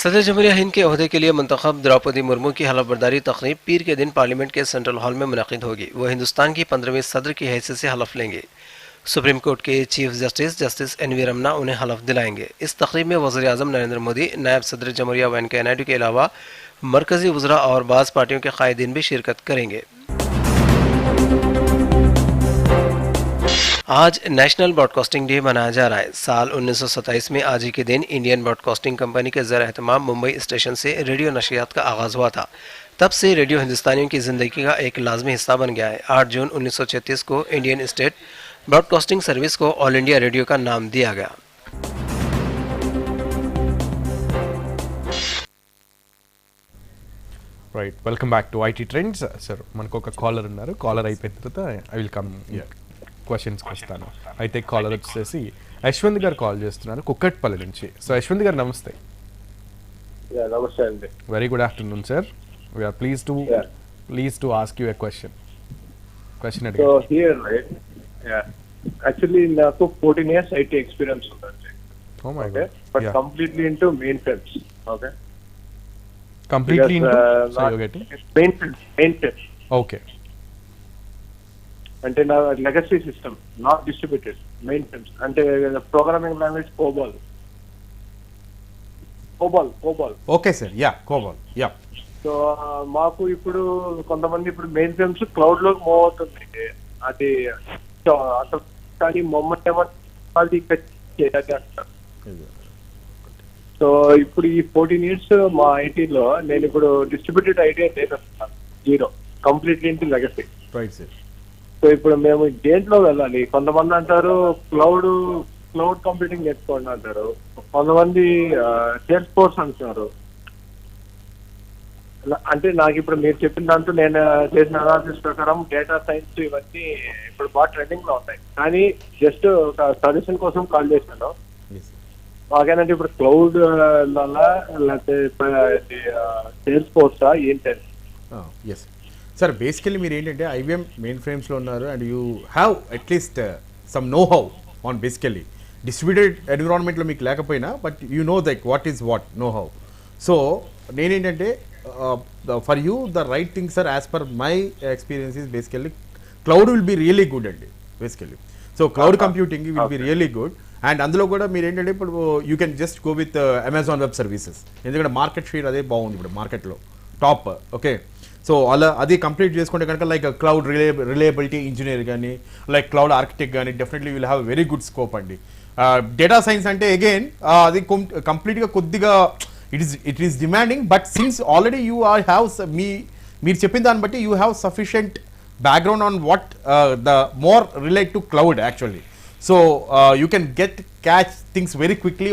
Speaker 5: सदर जमहूरिया हिंद के ओहदे के लिए मुंतखब द्रौपदी मुर्मू की हलफबरदारी तक़रीब पीर के दिन पार्लियामेंट के सेंट्रल हॉल में मुनक़िद होगी। वो हिंदुस्तान की 15वीं सदर की हैसियत से हलफ लेंगे। सुप्रीम कोर्ट के चीफ जस्टिस एनवी रमना उन्हें हलफ दिलाएंगे। इस तक़रीब में वज़ीर आज़म नरेंद्र मोदी, नायब सदर जमहूरिया वेंकैया नायडू के अलावा मरकज़ी वज़रा और बाज़ पार्टियों के कायदीन भी शिरकत करेंगे। आज नेशनल ब्रॉडकास्टिंग डे मनाया जा रहा है। साल 1927 में आज ही के दिन इंडियन ब्रॉडकास्टिंग कंपनी के ज़र एहतमाम मुंबई स्टेशन से रेडियो नशियात का आगाज़ हुआ था। तब से रेडियो हिंदुस्तानियों की ज़िंदगी का एक लाजमी हिस्सा बन गया है। 8 जून 1936 को इंडियन स्टेट ब्रॉडकास्टिंग सर्विस को ऑल इंडिया रेडियो का नाम दिया गया।
Speaker 1: Right, welcome back to IT trends. Sir మనకు ఒక కాలర్ ఉన్నారు. కాలర్ అయిపోయిన తర్వాత ఐ విల్ కమ్ క్వశ్చన్స్కి వస్తాను. అయితే కాలర్ వచ్చేసి యశ్వంత్ గారు కాల్ చేస్తున్నారు కుక్కట్పల్లి నుంచి. సో యశ్వంత్ గారు నమస్తే.
Speaker 6: నమస్తే అండి.
Speaker 1: Very good afternoon sir. We're please to ask you a question అడిగి.
Speaker 6: సో హియర్ రైట్, యాక్చువల్లీ నాకు 14 years ఐటీ ఎక్స్పీరియన్స్ ఉందండి.
Speaker 1: Oh my God.
Speaker 6: But completely into mainframes. Okay,
Speaker 1: completely into
Speaker 6: mainframes.
Speaker 1: Okay,
Speaker 6: అంటే నా legacy system, not distributed mainframes. అంటే programming language COBOL.
Speaker 2: Okay sir, yeah COBOL, yeah.
Speaker 6: So మాకు ఇప్పుడు కొంతమంది ఇప్పుడు mainframes cloud లోకి move అవుతుంది. అది అసలు కానీ మమ్మల్ని ఏమంటే అంటారు. సో ఇప్పుడు ఈ 14 years మా ఐటీలో నేను ఇప్పుడు డిస్ట్రిబ్యూటెడ్ ఐటీ లేదు, 0 completely into legacy.
Speaker 2: Right sir.
Speaker 6: So ఇప్పుడు మేము దేంట్లో వెళ్ళాలి? కొంతమంది అంటారు క్లౌడ్ కంప్యూటింగ్ నేర్చుకోండి అంటారు, కొంతమంది సేల్స్ ఫోర్స్ అంటున్నారు. అంటే నాకు ఇప్పుడు మీరు చెప్పిన దాంట్లో నేను చేసిన అనాలిసిస్ ప్రకారం డేటా సైన్స్ ఇవన్నీ ఇప్పుడు బాగా ట్రెండింగ్ లో ఉన్నాయి. కానీ జస్ట్ ఒక సజెషన్ కోసం కాల్ చేశాను. మాకేనంటే ఇప్పుడు క్లౌడ్ లేకపోతే సేల్స్ ఫోర్సా ఏంటంటే?
Speaker 2: ఎస్ సార్, బేసికలీ మీరు ఏంటంటే ఐబిఎం మెయిన్ ఫ్రేమ్స్లో ఉన్నారు and you have at least some know how on basically distributed ఎన్విరాన్మెంట్లో మీకు లేకపోయినా but you know that what is what know how. So నేనేంటంటే for you the right things are as per my experience is basically cloud will be really good అండి basically. So cloud computing will be really good. And అందులో కూడా మీరు ఏంటంటే ఇప్పుడు you can just go with Amazon web services, ఎందుకంటే market share అదే బాగుంది ఇప్పుడు మార్కెట్లో టాప్. ఓకే, సో అలా అది కంప్లీట్ చేసుకుంటే కనుక లైక్ క్లౌడ్ రిలయబిలిటీ ఇంజనీర్ కానీ లైక్ క్లౌడ్ ఆర్కిటెక్ట్ కానీ definitely will have very good scope అండి. డేటా సైన్స్ అంటే అగైన్ అది కంప్లీట్గా కొద్దిగా it is demanding. But since already you have మీరు చెప్పిన దాన్ని బట్టి you have sufficient background on what the more relate to cloud actually. So you can catch things very quickly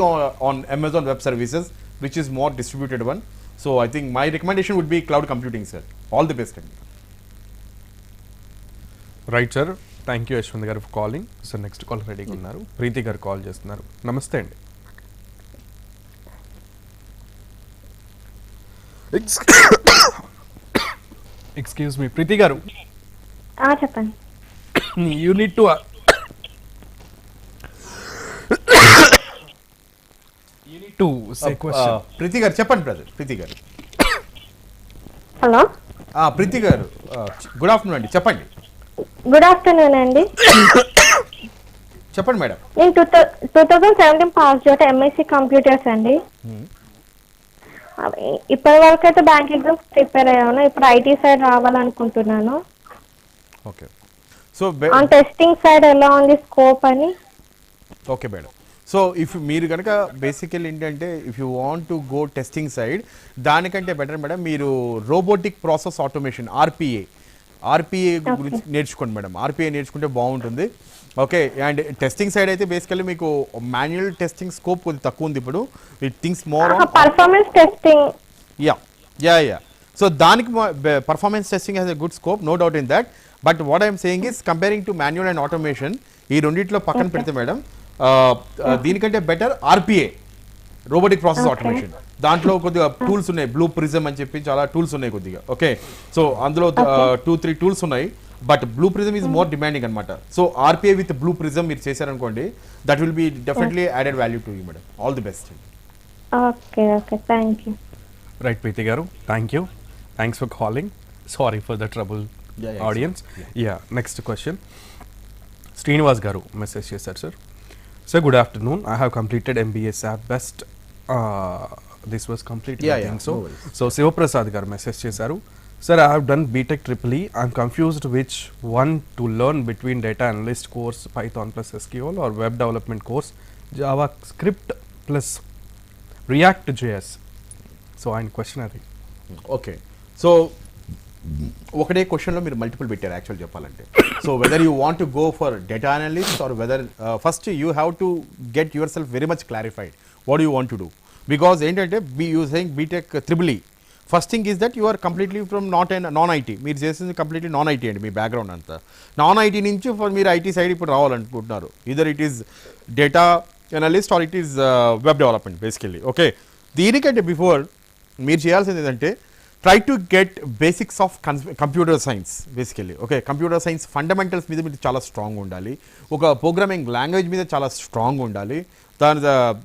Speaker 2: on Amazon Web Services, which is more distributed one. So I think my recommendation would be cloud computing, sir. All the best.
Speaker 1: Right sir, thank you Yashwant గారు for calling. So next call రెడీగా ఉన్నారు. ప్రీతి గారు call చేస్తున్నారు. నమస్తే అండి. Excuse me ప్రీతి గారు,
Speaker 4: చెప్పండి.
Speaker 1: You need to
Speaker 2: ప్రీతి గారు చెప్పండి. బ్రదర్ ప్రీతి గారు.
Speaker 4: హలో
Speaker 2: ప్రీతి గారు, గుడ్ ఆఫ్టర్నూన్ అండి, చెప్పండి.
Speaker 4: గుడ్ ఆఫ్టర్నూన్ అండి.
Speaker 2: చెప్పండి మేడం.
Speaker 4: నేను 2017 పాస్ అవుట్ ఎంఎస్సి కంప్యూటర్స్ అండి. ఇప్పటి వరకు అయితే బ్యాంక్ ఎగ్జామ్స్ ప్రిపేర్ అయ్యాను. ఇప్పుడు ఐటీ సైడ్ రావాలనుకుంటున్నాను.
Speaker 2: Okay, so
Speaker 4: on testing side ఎలా ఉంది స్కోప్ అని.
Speaker 2: Okay madam. సో ఇఫ్ మీరు కనుక బేసికల్ ఏంటంటే if you want to go testing side, దానికంటే బెటర్ మేడం మీరు రోబోటిక్ ప్రాసెస్ ఆటోమేషన్ ఆర్పిఏ గురించి నేర్చుకోండి మేడం. ఆర్పిఏ నేర్చుకుంటే బాగుంటుంది. ఓకే, అండ్ టెస్టింగ్ సైడ్ అయితే బేసికల్లీ మీకు మాన్యువల్ టెస్టింగ్ స్కోప్ కొద్దిగా తక్కువ ఉంది ఇప్పుడు. It thinks more on
Speaker 7: performance testing.
Speaker 2: Yeah so దానికి performance testing has a good scope, no doubt in that. But what I'm saying is comparing to manual and automation, ఈ రెండిట్లో పక్కన పెడితే madam దీనికంటే better RPA, robotic process automation. దాంట్లో కొద్దిగా tools ఉన్నాయి, blue prism అని చెప్పి చాలా టూల్స్ ఉన్నాయి కొద్దిగా. ఓకే, సో అందులో 2-3 టూల్స్ ఉన్నాయి, but Blue Prism is more demanding అనమాట. So RPA with Blue Prism మీరు చేశారనుకోండి, that will be definitely added value to you madam. All the best.
Speaker 7: Okay thank you.
Speaker 1: Right Preeti గారు, thanks for calling. Sorry for the trouble audience. Next question Srinivas గారు message చేశారు. Sir good afternoon, I have completed MBA SAP best. This was completed I think so. So Shivaprasad గారు message చేశారు. Sir, I have done BTech EEE. I'm confused which one to learn between data analyst course, Python plus SQL, or web development course, JavaScript plus React.js. So, I'm questioning.
Speaker 2: Okay, so ఒకటే క్వశ్చన్లో మీరు multiple పెట్టారు actual చెప్పాలంటే. So whether you want to go for data analyst or whether first you have to get yourself very much clarified what you want to do. Because ఏంటంటే you saying B Tech EEE, first thing is that you are completely from non IT. మీరు చేసింది completely non IT అండి, మీ background అంతా non IT నుంచి మీరు IT side ఇప్పుడు రావాలనుకుంటున్నారు. Either it is data analyst or it is web development basically. Okay, దీనికంటే బిఫోర్ మీరు చేయాల్సింది ఏంటంటే try to get basics of computer science basically. Okay, computer science fundamentals మీద మీరు చాలా స్ట్రాంగ్ ఉండాలి, ఒక ప్రోగ్రామింగ్ లాంగ్వేజ్ మీద చాలా స్ట్రాంగ్ ఉండాలి.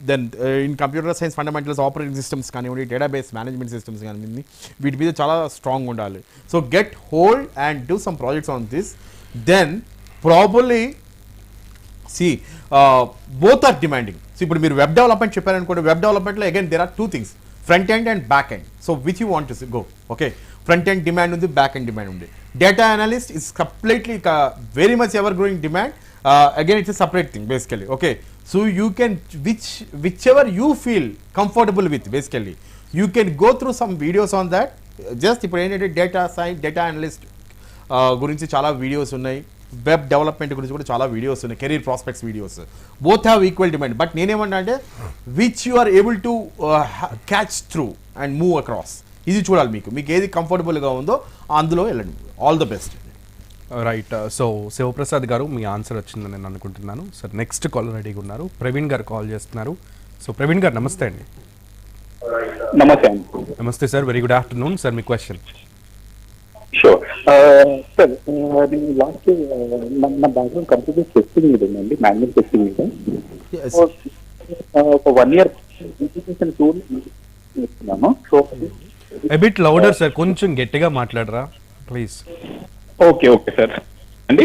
Speaker 2: Then in computer science fundamentals operating systems కానివ్వండి, డేటాబేస్ మేనేజ్మెంట్ సిస్టమ్స్ కానివ్వండి, వీటి మీద చాలా స్ట్రాంగ్ ఉండాలి. So get hold and do some projects on this. Then probably both are demanding. So ఇప్పుడు మీరు వెబ్ డెవలప్మెంట్ చెప్పారనుకోండి, వెబ్ డెవలప్మెంట్లో again there are 2 things, front end and back end. So which you want to go. Okay, front end demand ఉంది, back end demand ఉంది. Data analyst is completely very much ever growing demand. Again, it's a separate thing basically. Okay, so you can whichever you feel comfortable with basically, you can go through some videos on that. Just ఇప్పుడు ఏంటంటే data science, data analyst గురించి చాలా videos ఉన్నాయి, web development గురించి కూడా చాలా videos ఉన్నాయి, career prospects videos. Both have equal demand. But నేనేమన్నా అంటే which you are able to catch through and move across, ఇది చూడాలి. మీకు ఏది కంఫర్టబుల్గా ఉందో అందులో వెళ్ళండి. All the best.
Speaker 1: Right, so Shivaprasad garu మీ ఆన్సర్ వచ్చిందని నేను అనుకుంటున్నాను. సార్ నెక్స్ట్ కాల్ రెడీగా ఉన్నారు, ప్రవీణ్ గారు కాల్ చేస్తున్నారు. సో ప్రవీణ్ గారు నమస్తే అండి. నమస్తే sir, very good afternoon sir. మీ క్వశ్చన్.
Speaker 8: షూర్ సార్, నేను లాస్ట్ నా బ్యాక్గ్రౌండ్ కంప్యూటర్ టెస్టింగ్ మీద ఉందండి, మాన్యువల్ టెస్టింగ్ మీద. ఒక 1 year ఇంటిగ్రేషన్ టూల్ చేస్తున్నాను. So
Speaker 1: a bit louder sir, కొంచెం గట్టిగా మాట్లాడరా ప్లీజ్.
Speaker 8: ఓకే సార్ అండి.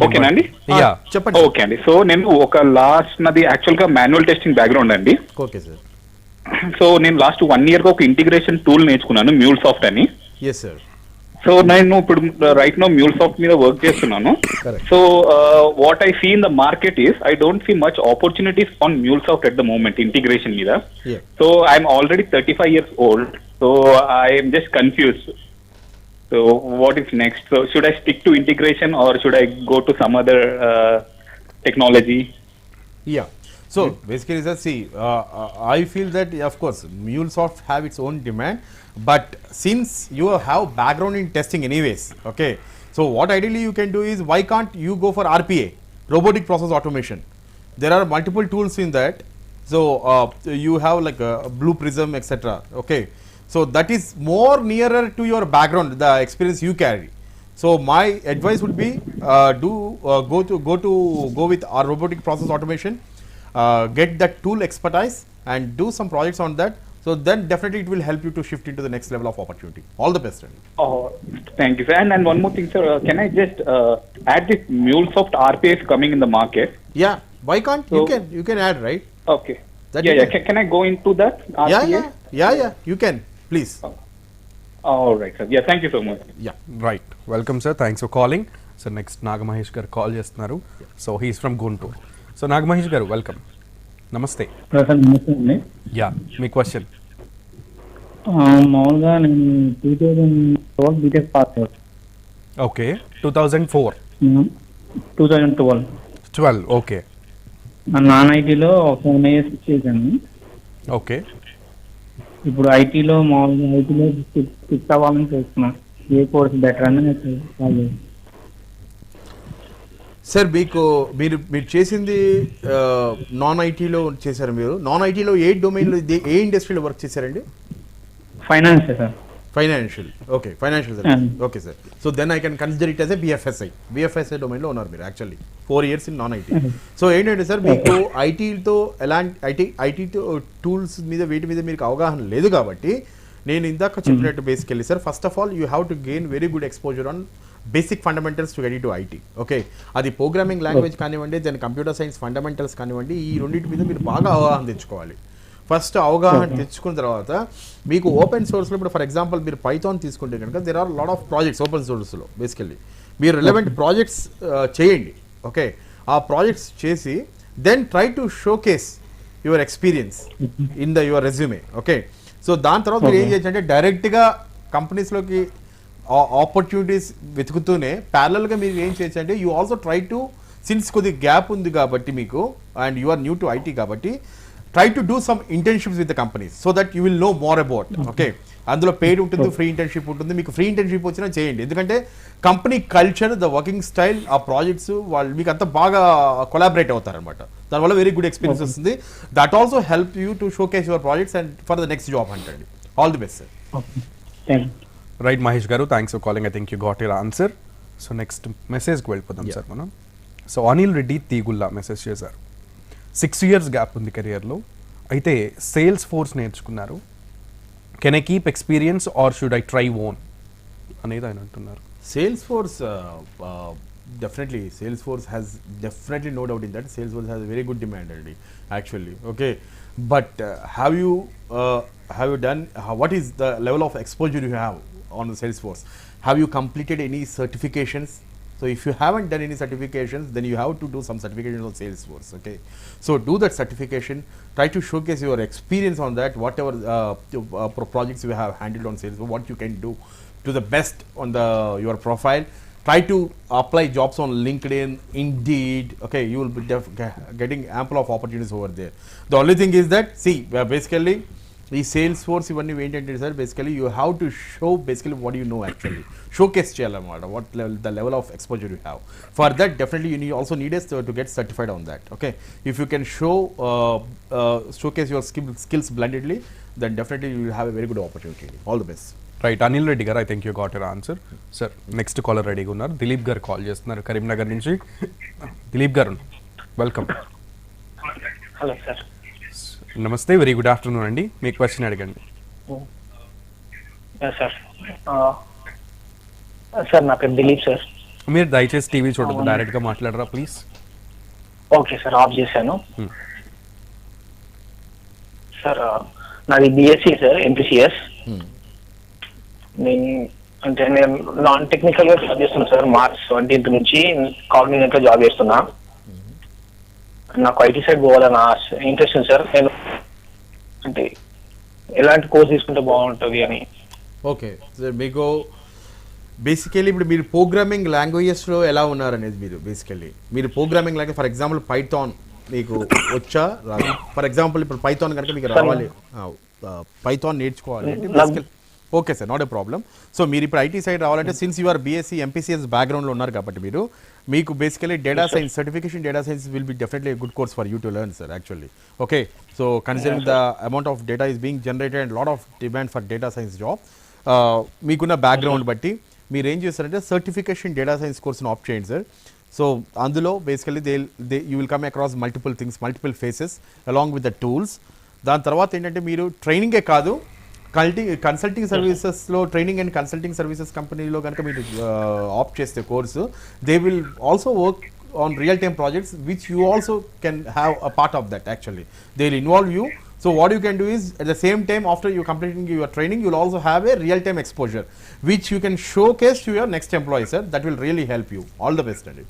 Speaker 8: ఓకేనా అండి,
Speaker 2: చెప్పండి.
Speaker 8: ఓకే అండి. సో నేను ఒక నాది యాక్చువల్ గా మాన్యువల్ టెస్టింగ్ బ్యాక్గ్రౌండ్ అండి.
Speaker 2: Okay sir.
Speaker 8: సో నేను లాస్ట్ 1 year గా ఒక ఇంటిగ్రేషన్ టూల్ నేర్చుకున్నాను, మ్యూల్ సాఫ్ట్ అని.
Speaker 2: Yes sir.
Speaker 8: సో నేను ఇప్పుడు రైట్ నో మ్యూల్ సాఫ్ట్ మీద వర్క్ చేస్తున్నాను. So what I see in the market is I don't see much opportunities on MuleSoft at the moment integration మీద. So I'm already 35 years old. So I'm just confused. So what is next? So should I stick to integration or should I go to some other technology?
Speaker 2: Yeah. So basically, see, I feel that of course MuleSoft have its own demand, but since you have background in testing anyways, okay. So what ideally you can do is, why can't you go for RPA, robotic process automation? There are multiple tools in that. So you have like a Blue Prism, etc. Okay. So that is more nearer to your background, the experience you carry. So my advice would be go with our robotic process automation, get that tool expertise and do some projects on that. So then definitely it will help you to shift into the next level of opportunity. All the best.
Speaker 8: Oh, thank you, sir. And one more thing, sir. Can I just add this MuleSoft RPA is coming in the market?
Speaker 2: Yeah. Why can't you can add, right?
Speaker 8: Okay. Can I go into that RPA?
Speaker 2: Yeah. You can. Please.
Speaker 8: All right, sir. Yeah, thank you so much.
Speaker 1: Yeah, right. Welcome, sir. Thanks for calling. So next Nagamahesh garu call chestunaru. So he is from Guntur. So Nagamahesh garu welcome, నమస్తే.
Speaker 9: Sir నమస్తే అండి.
Speaker 1: Yeah, మీ question.
Speaker 9: మామూలుగా నేను 2012 BTech pass out.
Speaker 1: Okay, 2004
Speaker 9: 2012
Speaker 1: okay
Speaker 9: non ఐటీలో 7 years చేశాను.
Speaker 1: Okay.
Speaker 9: ఇప్పుడు ఐటీలో మామూలుగా ఐటీలో ఫిక్స్ అవ్వాలని చూస్తున్నాను. ఏ కోర్స్ బెటర్ అని వాళ్ళు.
Speaker 2: సార్ మీకు మీరు చేసింది నాన్ ఐటీలో చేశారు. మీరు నాన్ ఐటీలో ఏ డొమైన్లో ఏ ఇండస్ట్రీలో వర్క్ చేశారండి?
Speaker 9: Finance sir.
Speaker 2: Financial, okay, financial sir. Okay sir, so then I can consider it as a BFSI డొమైన్లో ఉన్నారు మీరు actually 4 years in non IT. So ఏంటంటే సార్ మీకు ఐటీతో ఎలాంటి ఐటీతో టూల్స్ మీద వీటి మీద మీకు అవగాహన లేదు కాబట్టి నేను ఇందాక చెప్పినట్టు basically sir, first of all you have to gain very good exposure on basic fundamentals to get to IT. Okay, అది ప్రోగ్రామింగ్ లాంగ్వేజ్ కానివ్వండి, దాని కంప్యూటర్ సైన్స్ ఫండమెంటల్స్ కానివ్వండి, ఈ రెండింటి మీద మీరు బాగా అవగాహన తెచ్చుకోవాలి. ఫస్ట్ అవగాహన తెచ్చుకున్న తర్వాత మీకు ఓపెన్ సోర్స్లో ఇప్పుడు ఫర్ ఎగ్జాంపుల్ మీరు పైథాన్ తీసుకుంటే కనుక there are lot of projects open సోర్స్లో. బేసికల్లీ మీరు రిలవెంట్ ప్రాజెక్ట్స్ చేయండి. ఓకే, ఆ ప్రాజెక్ట్స్ చేసి then try to showcase your experience in your resume. Okay, so దాని తర్వాత మీరు ఏం చేయొచ్చు అంటే డైరెక్ట్గా కంపెనీస్లోకి ఆపర్చునిటీస్ వెతుకుతూనే ప్యారలల్గా మీరు ఏం చేయొచ్చు అంటే you also try to, since కొద్దిగా గ్యాప్ ఉంది కాబట్టి మీకు and you are new to IT కాబట్టి try to do some internships with the companies so that you will know more about. Okay, అందులో పెయిడ్ ఉంటుంది, ఫ్రీ ఇంటర్న్షిప్ ఉంటుంది. మీకు free internship వచ్చినా చేయండి, ఎందుకంటే company culture, the working style, ఆ ప్రాజెక్ట్స్ వాళ్ళు మీకు అంతా బాగా కొలాబరేట్ అవుతారనమాట. దానివల్ల వెరీ గుడ్ ఎక్స్పీరియన్స్ వస్తుంది. That also help you to showcase your projects and for the next job అంటండి. All the best sir.
Speaker 1: Right Mahesh garu, thanks for calling. I think you got your answer. So next మెసేజ్కి వెళ్ళిపోదాం sir మనం. So Anil Reddy Teegulla message చేశారు. 6 years gap ఉంది కెరియర్లో, అయితే Salesforce నేర్చుకున్నారు. Can I keep experience or should I try own అనేది ఆయన అంటున్నారు.
Speaker 2: Salesforce, definitely Salesforce has definitely no doubt in that. Salesforce has a very good demand already, actually. Okay, but have you done? What is the level of exposure you have on the Salesforce? Have you completed any certifications? So if you haven't done any certifications, then you have to do some certifications on Salesforce. Okay, so do that certification. Try to showcase your experience on that. Whatever projects you have handled on Salesforce, what you can do to the best on your profile. Try to apply jobs on LinkedIn, Indeed. Okay, you will be getting ample of opportunities over there. The only thing is that, see, basically ఈ Salesforce ఇవన్నీ ఏంటంటే sir basically you have to show basically what you know actually showcase చేయాలన్నమాట. What the level of exposure you have. For that definitely you also needs to get certified on that. Okay, if you can showcase your skills blendedly, then definitely you will have a very good opportunity. All the best.
Speaker 1: Right Anil Reddy garu, I think you got your answer. Sir next caller రెడీగా ఉన్నారు. దిలీప్ గారు call చేస్తున్నారు కరీంనగర్ నుంచి. దిలీప్ గారు welcome.
Speaker 10: Hello sir.
Speaker 1: నమస్తే, very good afternoon అండి. మీ question అడగండి.
Speaker 10: Sir sir నా పేరు దిలీప్ సార్.
Speaker 1: మీరు దయచేసి టీవీ చూడదు, డైరెక్ట్గా మాట్లాడరా ప్లీజ్.
Speaker 10: ఓకే సార్, ఆఫ్ చేశాను. సార్ నాది బిఎస్సి సార్, ఎంపీసీఎస్. నేను నాన్ టెక్నికల్ గా జాబ్ చేస్తున్నా సార్. March 20th నుంచి కాగ్నిజెంట్ లో జాబ్ చేస్తున్నా. నాకు ఐటీ సైడ్ పోవాలని ఇంట్రెస్ట్ ఉంది సార్. నేను అంటే ఎలాంటి కోర్స్ తీసుకుంటే బాగుంటుంది అని.
Speaker 2: ఓకే సార్, మీకు బేసికలీ ఇప్పుడు మీరు ప్రోగ్రామింగ్ లాంగ్వేజెస్లో ఎలా ఉన్నారనేది మీరు programming language for example Python మీకు వచ్చా రాదు? ఫర్ ఎగ్జాంపుల్ ఇప్పుడు పైథాన్ కనుక మీకు రావాలి, పైథాన్ నేర్చుకోవాలి అంటే బేసికల్ okay sir, not a problem. So మీరు ఇప్పుడు ఐటీ సైడ్ రావాలంటే సిన్స్ యూఆర్ బీఎస్సీ ఎంపీసీఎస్ బ్యాక్గ్రౌండ్లో ఉన్నారు కాబట్టి మీకు basically data science certification, data science will be definitely good course for you to learn sir actually. Okay, so considering the amount of data is being generated and lot of demand for data science job, మీకున్న background బట్టి మీరు ఏం చేస్తారంటే certification data science కోర్స్ని opt చేయండి sir. So అందులో basically you will come across multiple things, multiple faces along with the tools. దాని తర్వాత ఏంటంటే మీరు ట్రైనింగే కాదు, కన్సల్టింగ్ సర్వీసెస్లో ట్రైనింగ్ అండ్ కన్సల్టింగ్ సర్వీసెస్ కంపెనీలో కనుక మీరు ఆప్ట్ చేస్తే course, they will also work on real time projects which you also can have a part of that actually. They will involve you. So what you can do is at the same time after you completing your training, you will also have a real time exposure which you can showcase to your next employee sir. That will really help you. All the best at it.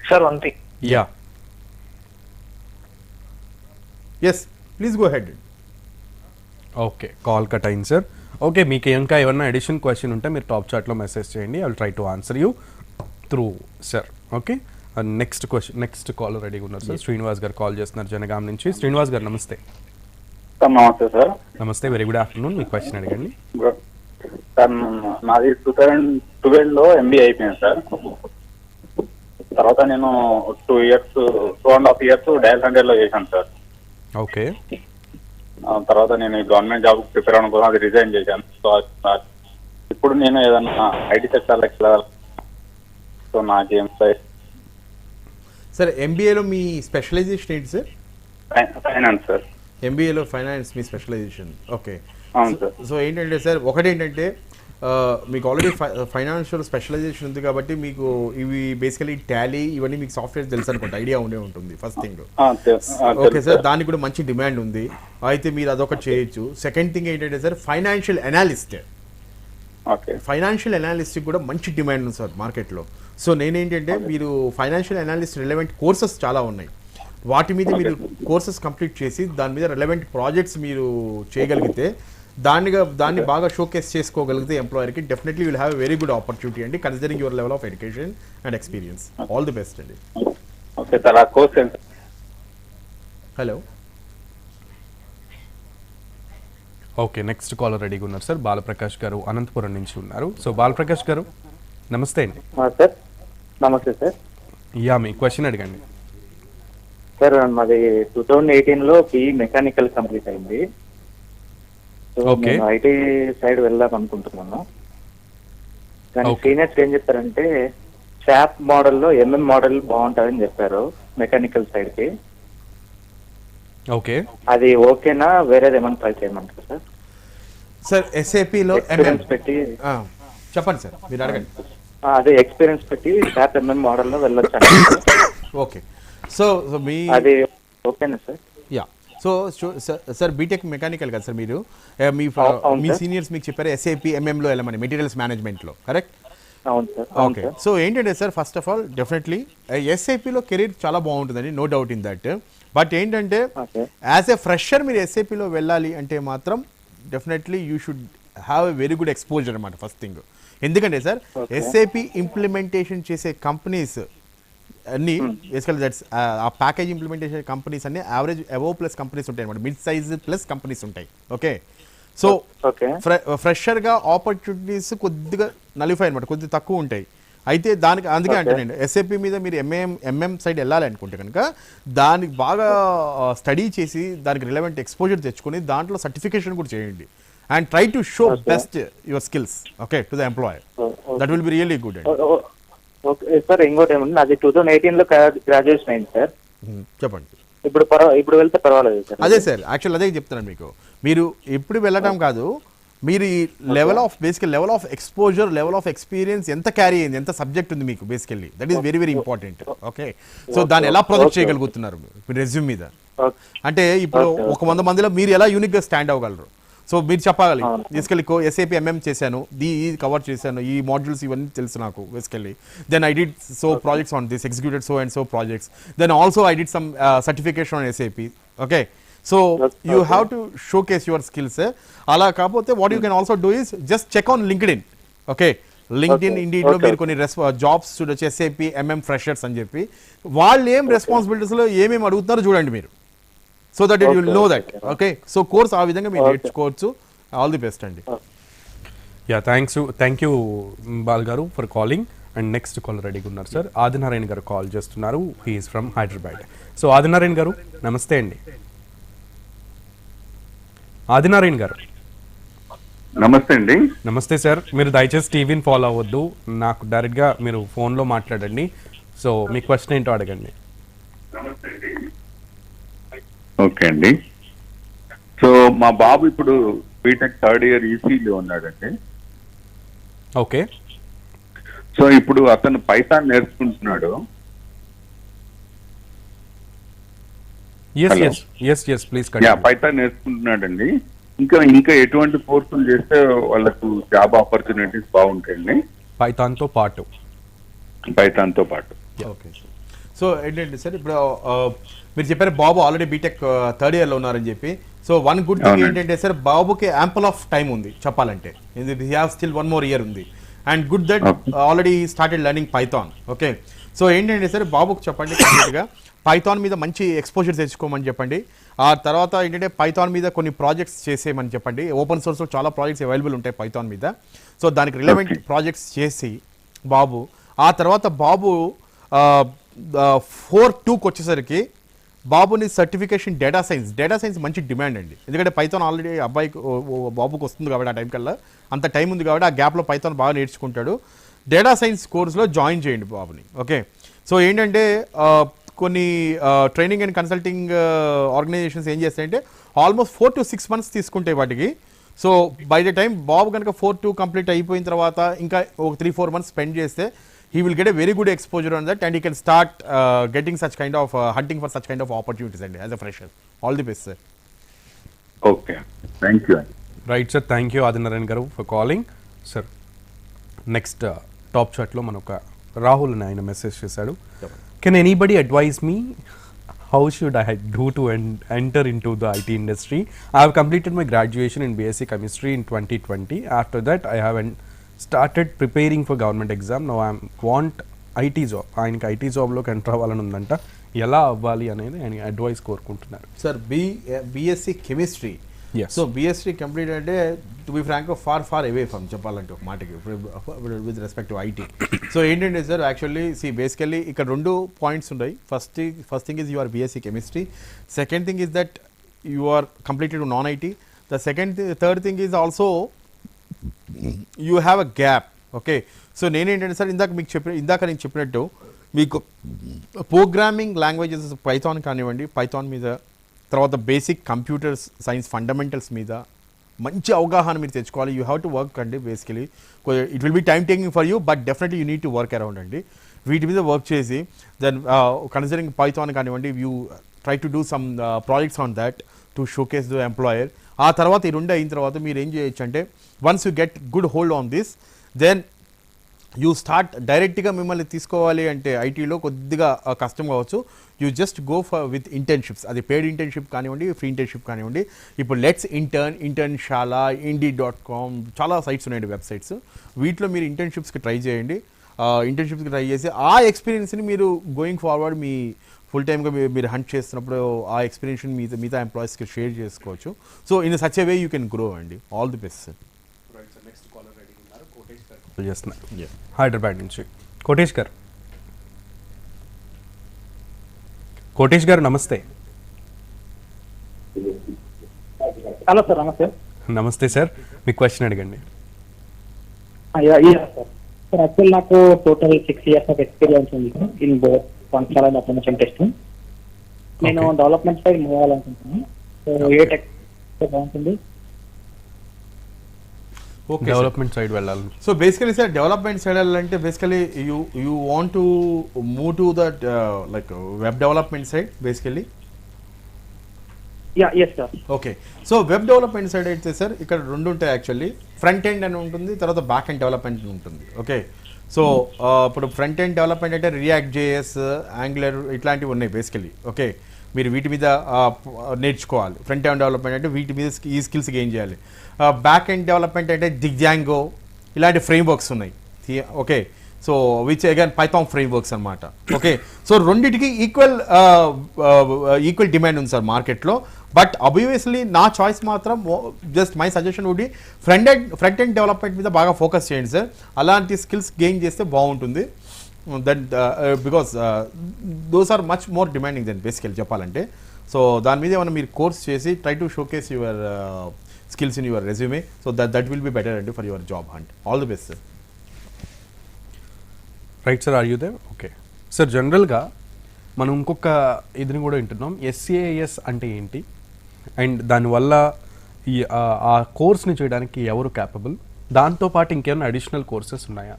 Speaker 10: Sir, one thing.
Speaker 1: Yeah.
Speaker 2: Yes please go ahead.
Speaker 1: Okay, call cut అయింది sir. Okay, మీకు ఇంకా ఏమన్నా addition question ఉంటే మీరు top చాట్లో message చేయండి. I will try to answer you through sir. Okay, next question, next call రెడీగా ఉన్నారు సార్. శ్రీనివాస్ గారు కాల్ చేస్తున్నారు జనగాం నుంచి. శ్రీనివాస్ గారు నమస్తే.
Speaker 11: నమస్తే సార్.
Speaker 1: నమస్తే, వెరీ గుడ్ ఆఫ్టర్నూన్. మీ క్వశ్చన్ అడగండి
Speaker 11: సార్. నాది 2012లో ఎంబీఏ అయిపోయింది సార్. తర్వాత నేను 2.5 years డయల్ హండ్రెడ్లో చేశాను సార్.
Speaker 1: ఓకే,
Speaker 11: తర్వాత నేను గవర్నమెంట్ జాబ్ ప్రిపేర్ అవ్వడం కోసం అది రిజైన్ చేశాను. సో ఇప్పుడు నేను ఏదన్నా ఐటీ సెక్టర్లోకి వెళ్ళాలి. సో నాకేం
Speaker 2: సార్ ఎంబీఏలో మీ స్పెషలైజేషన్ ఏంటి సార్?
Speaker 11: Finance sir.
Speaker 2: ఎంబీఏలో ఫైనాన్స్ మీ స్పెషలైజేషన్. ఓకే,
Speaker 11: అవును సార్.
Speaker 2: సో ఏంటంటే సార్, ఒకటేంటంటే మీకు ఆల్రెడీ ఫైనాన్షియల్ స్పెషలైజేషన్ ఉంది కాబట్టి మీకు ఇవి బేసికలీ టాలీ ఇవన్నీ మీకు సాఫ్ట్వేర్ తెలుసు అనుకుంటా, ఐడియా ఉండే ఉంటుంది ఫస్ట్ థింగ్. ఓకే సార్, దానికి కూడా మంచి డిమాండ్ ఉంది, అయితే మీరు అదొకటి చేయొచ్చు. సెకండ్ థింగ్ ఏంటంటే సార్, ఫైనాన్షియల్ అనాలిస్ట్. ఫైనాన్షియల్ అనాలిస్ట్కి కూడా మంచి డిమాండ్ ఉంది సార్ మార్కెట్లో. సో నేనేంటంటే మీరు ఫైనాన్షియల్ అనాలిస్ట్ రిలవెంట్ కోర్సెస్ చాలా ఉన్నాయి, వాటి మీద మీరు కోర్సెస్ కంప్లీట్ చేసి దాని మీద రిలవెంట్ ప్రాజెక్ట్స్ మీరు చేయగలిగితే దాన్ని బాగా షోకేస్ చేసుకోగలిగితే ఎంప్లాయర్కి definitely will have very good opportunity అండి, considering your level of education and experience. All the best అండి.
Speaker 11: Okay sir. ఆ course
Speaker 2: hello.
Speaker 1: Okay, next caller రెడీగా ఉన్నారు సార్. బాలప్రకాష్ గారు అనంతపురం నుంచి ఉన్నారు. సో బాలప్రకాష్ గారు నమస్తే అండి.
Speaker 12: సార్ నమస్తే సార్.
Speaker 1: యా, మీ క్వశ్చన్ అడగండి
Speaker 12: సార్. మాది 2018లో బీఈ మెకానికల్ కంప్లీట్ అయింది. సో నేను ఐటీ సైడ్ వెళ్దాం అనుకుంటున్నాను, కానీ సీనియర్స్ ఏం చెప్పారంటే షాప్ మోడల్లో ఎంఎం మోడల్ బాగుంటుందని చెప్పారు మెకానికల్ సైడ్ కి.
Speaker 2: ఓకే,
Speaker 12: అది ఓకేనా, వేరేది ఏమైనా ట్రై చేయమంటారు సార్?
Speaker 2: సార్ ఎస్ఏపిలో
Speaker 12: ఎక్స్పీరియన్స్ పెట్టి
Speaker 2: చెప్పండి సార్, మీరు అడగండి.
Speaker 12: అదే ఎక్స్పీరియన్స్ పెట్టి షాప్ ఎంఎం మోడల్లో వెళ్ళొచ్చు.
Speaker 2: ఓకే, సో మీ
Speaker 12: అది ఓకేనా sir?
Speaker 2: Yeah, so sir BTech mechanical కదా సార్ మీరు, మీ సీనియర్స్ మీకు చెప్పారు ఎస్ఏపి ఎంఎంలో వెళ్ళమని, మెటీరియల్స్ మేనేజ్మెంట్లో, కరెక్ట్?
Speaker 12: అవును సార్.
Speaker 2: ఓకే, సో ఏంటంటే sir first of all definitely ఎస్ఏపిలో కెరీర్ చాలా బాగుంటుందండి, no doubt in that. But ఏంటంటే యాజ్ ఎ ఫ్రెషర్ మీరు ఎస్ఏపిలో వెళ్ళాలి అంటే మాత్రం definitely you should have a very good exposure అనమాట ఫస్ట్ థింగ్. ఎందుకంటే సార్ ఎస్ఏపి ఇంప్లిమెంటేషన్ చేసే కంపెనీస్ అన్ని బేసికల్ దట్స్ ఆ ప్యాకేజ్ ఇంప్లిమెంటేషన్ కంపెనీస్ అన్ని యావరేజ్ అబోవ్ ప్లస్ కంపెనీస్ ఉంటాయి అనమాట, మిడ్ సైజ్ ప్లస్ కంపెనీస్ ఉంటాయి. ఓకే, సో ఫ్రెషర్గా ఆపర్చునిటీస్ కొద్దిగా నలిఫై అనమాట, కొద్దిగా తక్కువ ఉంటాయి. అయితే దానికి అందుకే అంటే నేను ఎస్ఏపి మీద మీరు ఎంఎం సైడ్ వెళ్ళాలి అనుకుంటే కనుక దానికి బాగా స్టడీ చేసి దానికి రిలవెంట్ ఎక్స్పోజర్ తెచ్చుకొని దాంట్లో సర్టిఫికేషన్ కూడా చేయండి and try to show best your skills okay to the employer. That will be really good.
Speaker 12: Okay sir, ఇంకోటి ఏమన్నా అది 2018లో గ్రాడ్యుయేషన్ అయింది సార్.
Speaker 2: చెప్పండి.
Speaker 12: ఇప్పుడు వెళ్తే పర్వాలేదు సార్?
Speaker 2: అదే సార్, యాక్చువల్ అదే చెప్తున్నాను మీకు, మీరు ఎప్పుడు వెళ్ళటం కాదు, మీరు ఈ లెవెల్ ఆఫ్ బేసికల్ level of exposure, level of experience ఎంత క్యారీ అయింది, ఎంత సబ్జెక్ట్ ఉంది మీకు basically, that is very very important. Okay, so దాన్ని ఎలా ప్రొజెక్ట్ చేయగలుగుతున్నారు మీరు రెజ్యూమ్ మీద, అంటే ఇప్పుడు 100 మందిలో మీరు ఎలా యూనిక్గా స్టాండ్ అవ్వగలరు. సో మీరు చెప్పాలి బేసికల్లీ ఎస్ఏపి ఎంఎం చేశాను, ఇది కవర్ చేశాను, ఈ మాడ్యూల్స్ ఇవన్నీ తెలుసు నాకు basically, then I did so projects on this, executed so and so projects, then also I did some certification on SAP. Okay, so you have to showcase your skills. అలా కాకపోతే what you can also do is just check on LinkedIn. Okay, LinkedIn ఇండీడ్లో మీరు కొన్ని jobs చూడొచ్చు, SAP MM freshers అని చెప్పి, వాళ్ళు ఏం రెస్పాన్సిబిలిటీస్లో ఏమేమి అడుగుతున్నారో చూడండి మీరు, so that you will know that. Okay, so course ఆ విధంగా మీరు నేర్చుకోవచ్చు. ఆల్ ది బెస్ట్ అండి.
Speaker 1: Yeah, thank you Bal garu for calling. And next call రెడీగా ఉన్నారు సార్. ఆదినారాయణ గారు కాల్ చేస్తున్నారు, he is from Hyderabad. So Adinarayana garu నమస్తే అండి. ఆదినారాయణ గారు
Speaker 13: నమస్తే అండి.
Speaker 1: నమస్తే సార్, మీరు దయచేసి టీవీని ఫాలో అవ్వద్దు, నాకు డైరెక్ట్గా మీరు ఫోన్లో మాట్లాడండి. సో మీ క్వశ్చన్ ఏంటో అడగండి.
Speaker 13: ఓకే అండి, సో మా బాబు ఇప్పుడు బీటెక్ 3rd year ఈసీలో ఉన్నాడండి.
Speaker 1: ఓకే,
Speaker 13: సో ఇప్పుడు అతను పైథాన్ నేర్చుకుంటున్నాడు. పైథాన్ నేర్చుకుంటున్నాడండి. ఇంకా ఎటువంటి కోర్సులు చేస్తే వాళ్ళకు జాబ్ ఆపర్చునిటీస్ బాగుంటాయండి
Speaker 1: పైథాన్తో పాటు?
Speaker 13: పైథాన్తో పాటు.
Speaker 2: ఓకే, సో ఏంటంటే సార్ ఇప్పుడు మీరు చెప్పారు బాబు ఆల్రెడీ బీటెక్ థర్డ్ ఇయర్లో ఉన్నారని చెప్పి. సో వన్ గుడ్ థింగ్ ఏంటంటే సార్ బాబుకి యాంపుల్ ఆఫ్ టైం ఉంది చెప్పాలంటే. He have still 1 more year ఉంది. And good that already started learning Python. Okay, so ఏంటంటే సార్ బాబుకి చెప్పండి కంప్లీట్గా పైథాన్ మీద మంచి ఎక్స్పోజర్ తెచ్చుకోమని చెప్పండి. ఆ తర్వాత ఏంటంటే పైథాన్ మీద కొన్ని ప్రాజెక్ట్స్ చేసేయమని చెప్పండి. ఓపెన్ సోర్స్లో చాలా ప్రాజెక్ట్స్ అవైలబుల్ ఉంటాయి పైథాన్ మీద. సో దానికి రిలవెంట్ ప్రాజెక్ట్స్ చేసి బాబు ఆ తర్వాత బాబు 4-2కి వచ్చేసరికి బాబుని సర్టిఫికేషన్ డేటా సైన్స్ మంచి డిమాండ్ అండి. ఎందుకంటే పైథాన్ ఆల్రెడీ అబ్బాయికి బాబుకి వస్తుంది కాబట్టి ఆ టైం కల్లా అంత టైం ఉంది కాబట్టి ఆ గ్యాప్లో పైథాన్ బాగా నేర్చుకుంటాడు. డేటా సైన్స్ కోర్సులో జాయిన్ చేయండి బాబుని. ఓకే, సో ఏంటంటే కొన్ని ట్రైనింగ్ అండ్ కన్సల్టింగ్ ఆర్గనైజేషన్స్ ఏం చేస్తాయంటే ఆల్మోస్ట్ 4 to 6 months తీసుకుంటాయి వాటికి. సో బై ద టైం బాబు కనుక 4-2 కంప్లీట్ అయిపోయిన తర్వాత ఇంకా ఒక 3-4 months స్పెండ్ చేస్తే he will get a very good exposure on that and he can start getting such kind of hunting for such kind of opportunities and as a fresher. All the best, sir.
Speaker 13: Okay, thank you.
Speaker 1: Right, sir. Thank you, Adinarayan garu, for calling. Sir, next top chat lo manoka Rahul and I message chesadu. Can anybody advise me how should I do to enter into the IT industry? I have completed my graduation in BSc Chemistry in 2020. After that, I have started preparing for government exam. Now I want IT job. ఆయనకి IT జాబ్లో enter అవ్వాలని ఉందంట. ఎలా అవ్వాలి అనేది ఆయన advice కోరుకుంటున్నారు.
Speaker 2: Sir BSc chemistry. So BSc complete అంటే to be frank far away from చెప్పాలంటే ఒక మాటకి with respect to IT. So ఏంటంటే సార్ యాక్చువల్లీ బేసికల్లీ ఇక్కడ 2 points ఉన్నాయి. First thing is your BSc chemistry. Second thing is that you are completed non IT. Third thing is also you have a gap. Okay, so నేనేంటంటే sir ఇందాక నేను చెప్పినట్టు మీకు programming languages Python కానివ్వండి, Python మీద తర్వాత basic computer science fundamentals మీద మంచి అవగాహన మీరు తెచ్చుకోవాలి. యూ హ్యావ్ టు వర్క్ అండి. Basically it will be time taking for you but definitely you need to work around అండి. వీటి మీద వర్క్ చేసి దెన్ కన్సిడరింగ్ పైథాన్ కానివ్వండి you try to do some projects on that to showcase the employer. ఆ తర్వాత ఈ 2 అయిన తర్వాత మీరు ఏం చేయొచ్చు అంటే once you get good hold on this then you start డైరెక్ట్గా మిమ్మల్ని తీసుకోవాలి అంటే ఐటీలో కొద్దిగా కష్టం కావచ్చు. You just go for with internships. అది పెయిడ్ ఇంటర్న్షిప్ కానివ్వండి, ఫ్రీ ఇంటర్న్షిప్ కానివ్వండి. ఇప్పుడు లెట్స్ ఇంటర్న్షాలా, Indeed.com చాలా సైట్స్ ఉన్నాయండి, వెబ్సైట్స్. వీటిలో మీరు ఇంటర్న్షిప్స్కి ట్రై చేయండి. ఇంటర్న్షిప్స్కి ట్రై చేసి ఆ ఎక్స్పీరియన్స్ని మీరు గోయింగ్ ఫార్వర్డ్ మీ ఫుల్ టైమ్గా మీరు హంట్ చేస్తున్నప్పుడు ఆ ఎక్స్పీరియన్స్ మిగతా ఎంప్లాయీస్కి షేర్ చేసుకోవచ్చు. So in such a way you can grow అండి. All the best sir.
Speaker 1: Hyderabad నుంచి కోటేష్ గారు. కోటేష్ గారు నమస్తే.
Speaker 14: హలో సార్, నమస్తే.
Speaker 1: నమస్తే సార్, మీ క్వశ్చన్ అడగండి.
Speaker 14: సార్ యాక్చువల్ నాకు టోటల్ 6 years ఆఫ్ ఎక్స్పీరియన్స్ ఉంది in both functional and automation testing. నేను డెవలప్మెంట్ సైడ్ మూవ్ అవ్వాలనుకుంటున్నాను. సో ఏ టెక్ బాగుంటుంది?
Speaker 2: ఓకే,
Speaker 1: డెవలప్మెంట్ సైడ్ వెళ్ళాలి.
Speaker 2: So basically sir development side వెళ్ళాలంటే basically you want to move to that like web development side basically. Okay, so web development side అయితే sir ఇక్కడ 2 ఉంటాయి actually. Front end అని ఉంటుంది, తర్వాత బ్యాక్ ఎండ్ డెవలప్మెంట్ ఉంటుంది. Okay, so ఇప్పుడు front end development అంటే రియాక్ట్ జేఎస్, యాంగులర్ ఇట్లాంటివి ఉన్నాయి బేసికలీ. ఓకే, మీరు వీటి మీద నేర్చుకోవాలి. ఫ్రంట్ ఎండ్ డెవలప్మెంట్ అంటే వీటి మీద ఈ స్కిల్స్ గెయిన్ చేయాలి. బ్యాక్ ఎండ్ డెవలప్మెంట్ అంటే జిగ్జాంగో ఇలాంటి ఫ్రేమ్వర్క్స్ ఉన్నాయి. Okay, so which again Python frameworks అనమాట. ఓకే, సో రెండింటికి ఈక్వల్ డిమాండ్ ఉంది సార్ మార్కెట్లో. బట్ అబ్వియస్లీ నా చాయిస్ మాత్రం just my suggestion would be front end development మీద బాగా ఫోకస్ చేయండి సార్. అలాంటి స్కిల్స్ గెయిన్ చేస్తే బాగుంటుంది. That because those are much more demanding then basical చెప్పాలంటే. సో దాని మీద ఏమైనా మీరు కోర్స్ చేసి try to showcase your skills in your resume, so that will be better for your job hunt. All the best, sir.
Speaker 1: Right, sir, are you there? Okay, sir, జనరల్గా మనం ఇంకొక ఇదిని కూడా వింటున్నాం, SCIS అంటే ఏంటి అండ్ దానివల్ల ఈ ఆ కోర్స్ని చేయడానికి ఎవరు క్యాపబుల్, దాంతోపాటు ఇంకేమైనా అడిషనల్ కోర్సెస్ ఉన్నాయా?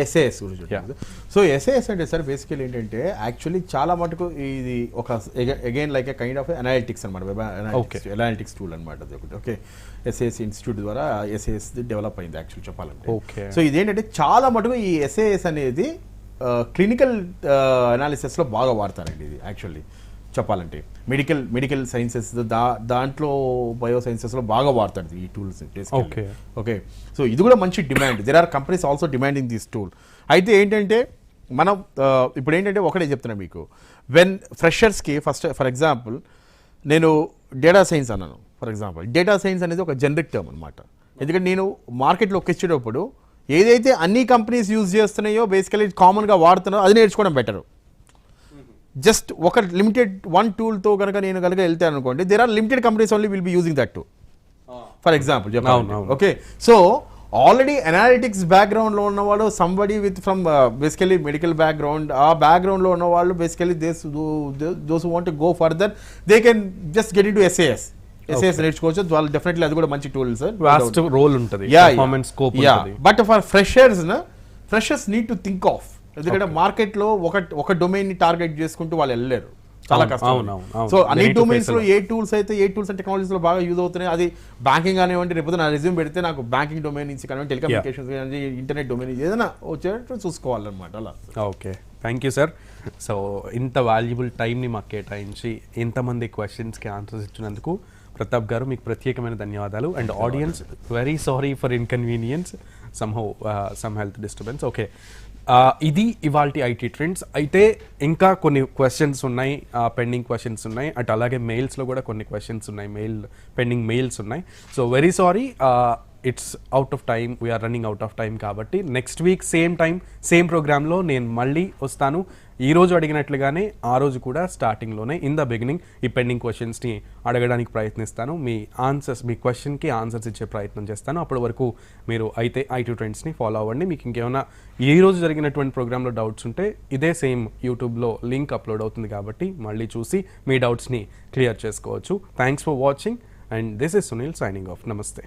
Speaker 2: SAS గురించి. సో SAS అంటే సార్ బేసికలీ ఏంటంటే యాక్చువల్లీ చాలా మటుకు ఇది ఒక again like A kind of analytics అనమాట, వెబ్ అనాలిటిక్స్ టూల్ అనమాట అది ఒకటి. ఓకే, SAS ఇన్స్టిట్యూట్ ద్వారా SAS డెవలప్ అయింది యాక్చువల్ చెప్పాలంటే.
Speaker 1: ఓకే,
Speaker 2: సో ఇదేంటంటే చాలా మటుకు ఈ SAS అనేది క్లినికల్ అనాలిసిస్లో బాగా వాడతారండి ఇది యాక్చువల్లీ చెప్పాలంటే మెడికల్ సైన్సెస్ దాంట్లో బయో సైన్సెస్లో బాగా వాడతారు ఈ టూల్స్. ఓకే సో ఇది కూడా మంచి demand. There are companies also demanding this tool. అయితే ఏంటంటే మనం ఇప్పుడు ఏంటంటే ఒకటే చెప్తున్నా మీకు, వెన్ ఫ్రెషర్స్కి ఫర్ ఎగ్జాంపుల్ నేను డేటా సైన్స్ అన్నాను. ఫర్ ఎగ్జాంపుల్ డేటా సైన్స్ అనేది ఒక జనరిక్ టర్మ్ అనమాట. ఎందుకంటే నేను మార్కెట్లోకి వచ్చేటప్పుడు ఏదైతే అన్ని కంపెనీస్ యూజ్ చేస్తున్నాయో బేసికలీ కామన్గా వాడుతున్నారో అది నేర్చుకోవడం బెటరు. జస్ట్ ఒక లిమిటెడ్ వన్ టూల్తో కనుక నేను కనుక వెళ్తాను అనుకోండి, there are limited companies only will be using that tool. For example చెప్పాను. ఓకే సో ఆల్రెడీ అనాలిటిక్స్ బ్యాక్గ్రౌండ్లో ఉన్నవాడు somebody with from basically medical background, ఆ బ్యాక్గ్రౌండ్లో ఉన్నవాళ్ళు basically those want to go further they can just get in to SAS నేర్చుకోవచ్చు. వాళ్ళు definitely అది కూడా మంచి టూల్ సార్.
Speaker 1: వాస్ట్ రోల్ ఉంటుంది, పర్ఫార్మెన్స్ స్కోప్ ఉంటుంది.
Speaker 2: But for freshers need to think of, ఎందుకంటే మార్కెట్లో ఒక డొమైన్ ని టార్గెట్ చేసుకుంటూ వాళ్ళు వెళ్ళలేరు, చాలా కష్టం. సో అన్ని డొమైన్స్ లో ఏ టూల్స్ అండ్ టెక్నాలజీస్ లో బాగా యూజ్ అవుతున్నాయి, అది బ్యాంకింగ్ కానివ్వండి, రేపు నా రెజ్యూమ్ పెడితే నాకు బ్యాంకింగ్ డొమైన్ నుంచి కానీ టెలికమ్యూనికేషన్స్ కానీ ఇంటర్నెట్ డొమైన్ ఏదైనా వచ్చేటట్టు చూసుకోవాలన్నమాట అలా.
Speaker 1: Okay thank you sir. So ఇంత వాల్యుబుల్ టైంని మాకు కేటాయించి ఇంతమంది క్వశ్చన్స్కి ఆన్సర్స్ ఇచ్చినందుకు ప్రతాప్ గారు మీకు ప్రత్యేకమైన ధన్యవాదాలు. And audience very sorry for inconvenience, some health disturbance. Okay ఇది ఇవాల్టి ఐటీ ట్రెండ్స్. అయితే ఇంకా కొన్ని క్వశ్చన్స్ ఉన్నాయి, పెండింగ్ క్వశ్చన్స్ ఉన్నాయి, అటు అలాగే మెయిల్స్లో కూడా కొన్ని క్వశ్చన్స్ ఉన్నాయి, పెండింగ్ మెయిల్స్ ఉన్నాయి. So very sorry, it's out of time, we're running out of time. కాబట్టి next week same time same ప్రోగ్రాంలో నేను మళ్ళీ వస్తాను. ఈరోజు అడిగినట్లుగానే ఆ రోజు కూడా స్టార్టింగ్లోనే ఇన్ ద బిగినింగ్ ఈ పెండింగ్ క్వశ్చన్స్ని అడగడానికి ప్రయత్నిస్తాను. మీ క్వశ్చన్కి ఆన్సర్స్ ఇచ్చే ప్రయత్నం చేస్తాను. అప్పటి వరకు మీరు అయితే ఐటీ ట్రెండ్స్ని ఫాలో అవ్వండి. మీకు ఇంకేమైనా ఈ రోజు జరిగినటువంటి ప్రోగ్రాంలో డౌట్స్ ఉంటే ఇదే సేమ్ యూట్యూబ్లో లింక్ అప్లోడ్ అవుతుంది కాబట్టి మళ్ళీ చూసి మీ డౌట్స్ని క్లియర్ చేసుకోవచ్చు. Thanks for watching and this is Sunil signing off. నమస్తే.